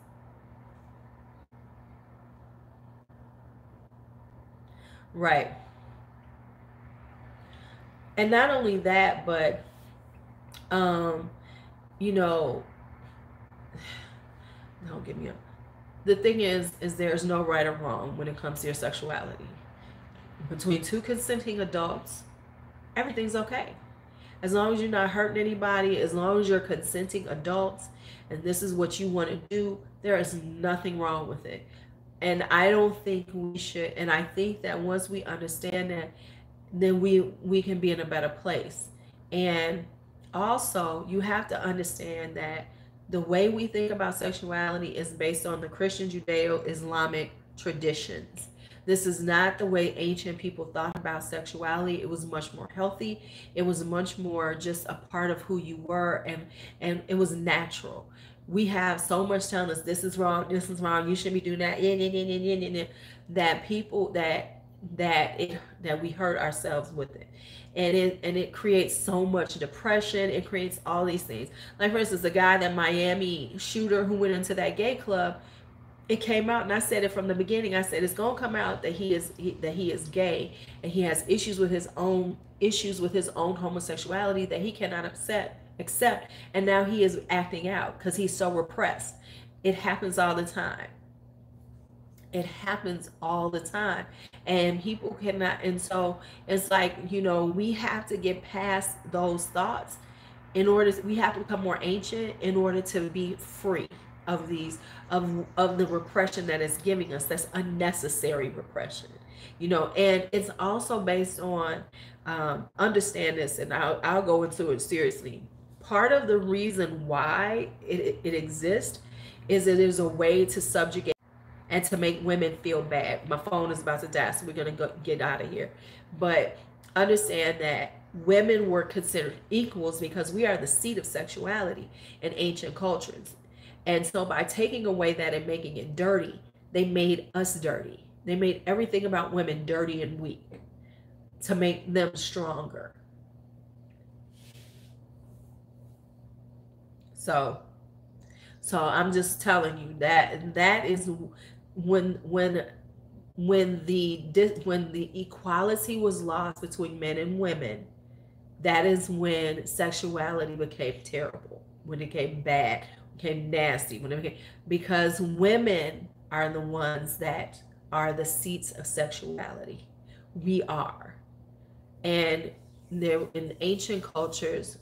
Right. And not only that, but um, you know, don't get me up. The thing is there's no right or wrong when it comes to your sexuality. Between two consenting adults, everything's okay. As long as you're not hurting anybody, as long as you're consenting adults, and this is what you want to do, there is nothing wrong with it. And I don't think we should. And I think that once we understand that, then we can be in a better place. And also, you have to understand that the way we think about sexuality is based on the Christian Judeo-Islamic traditions. This is not the way ancient people thought about sexuality. It was much more healthy. It was much more just a part of who you were, and it was natural. We have so much telling us this is wrong, you shouldn't be doing that, that people that we hurt ourselves with it. And it creates so much depression. It creates all these things. Like, for instance, the guy, that Miami shooter who went into that gay club, it came out, and I said it from the beginning. I said it's gonna come out that he is gay, and he has issues with his own homosexuality that he cannot accept, and now he is acting out because he's so repressed. It happens all the time. It happens all the time, and people cannot. And so it's like, we have to get past those thoughts. We have to become more ancient in order to be free of these of the repression that is giving us, that's unnecessary repression. And it's also based on, understand this, and I'll go into it seriously. Part of the reason why it exists is it is a way to subjugate and to make women feel bad. My phone is about to die, so we're going to get out of here. But understand that women were considered equals because we are the seat of sexuality in ancient cultures. And so by taking away that and making it dirty, they made us dirty. They made everything about women dirty and weak to make them stronger. So I'm just telling you that is when the equality was lost between men and women. That is when sexuality became terrible, when it became bad, became nasty, because women are the ones that are the seats of sexuality. We are. And there, in ancient cultures,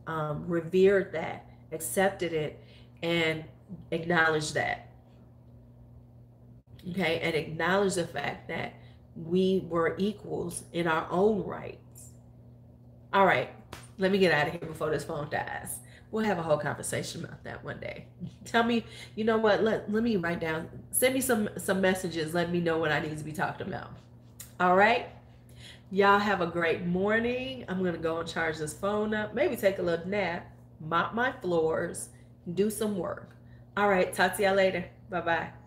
revered that, accepted it, and acknowledged that. Okay, and acknowledge the fact that we were equals in our own rights. All right, let me get out of here before this phone dies. We'll have a whole conversation about that one day. Tell me, you know what, let me write down, send me some messages, let me know what I need to be talking about. All right, y'all have a great morning. I'm gonna go and charge this phone up, maybe take a little nap, mop my floors, do some work. All right, talk to y'all later. Bye-bye.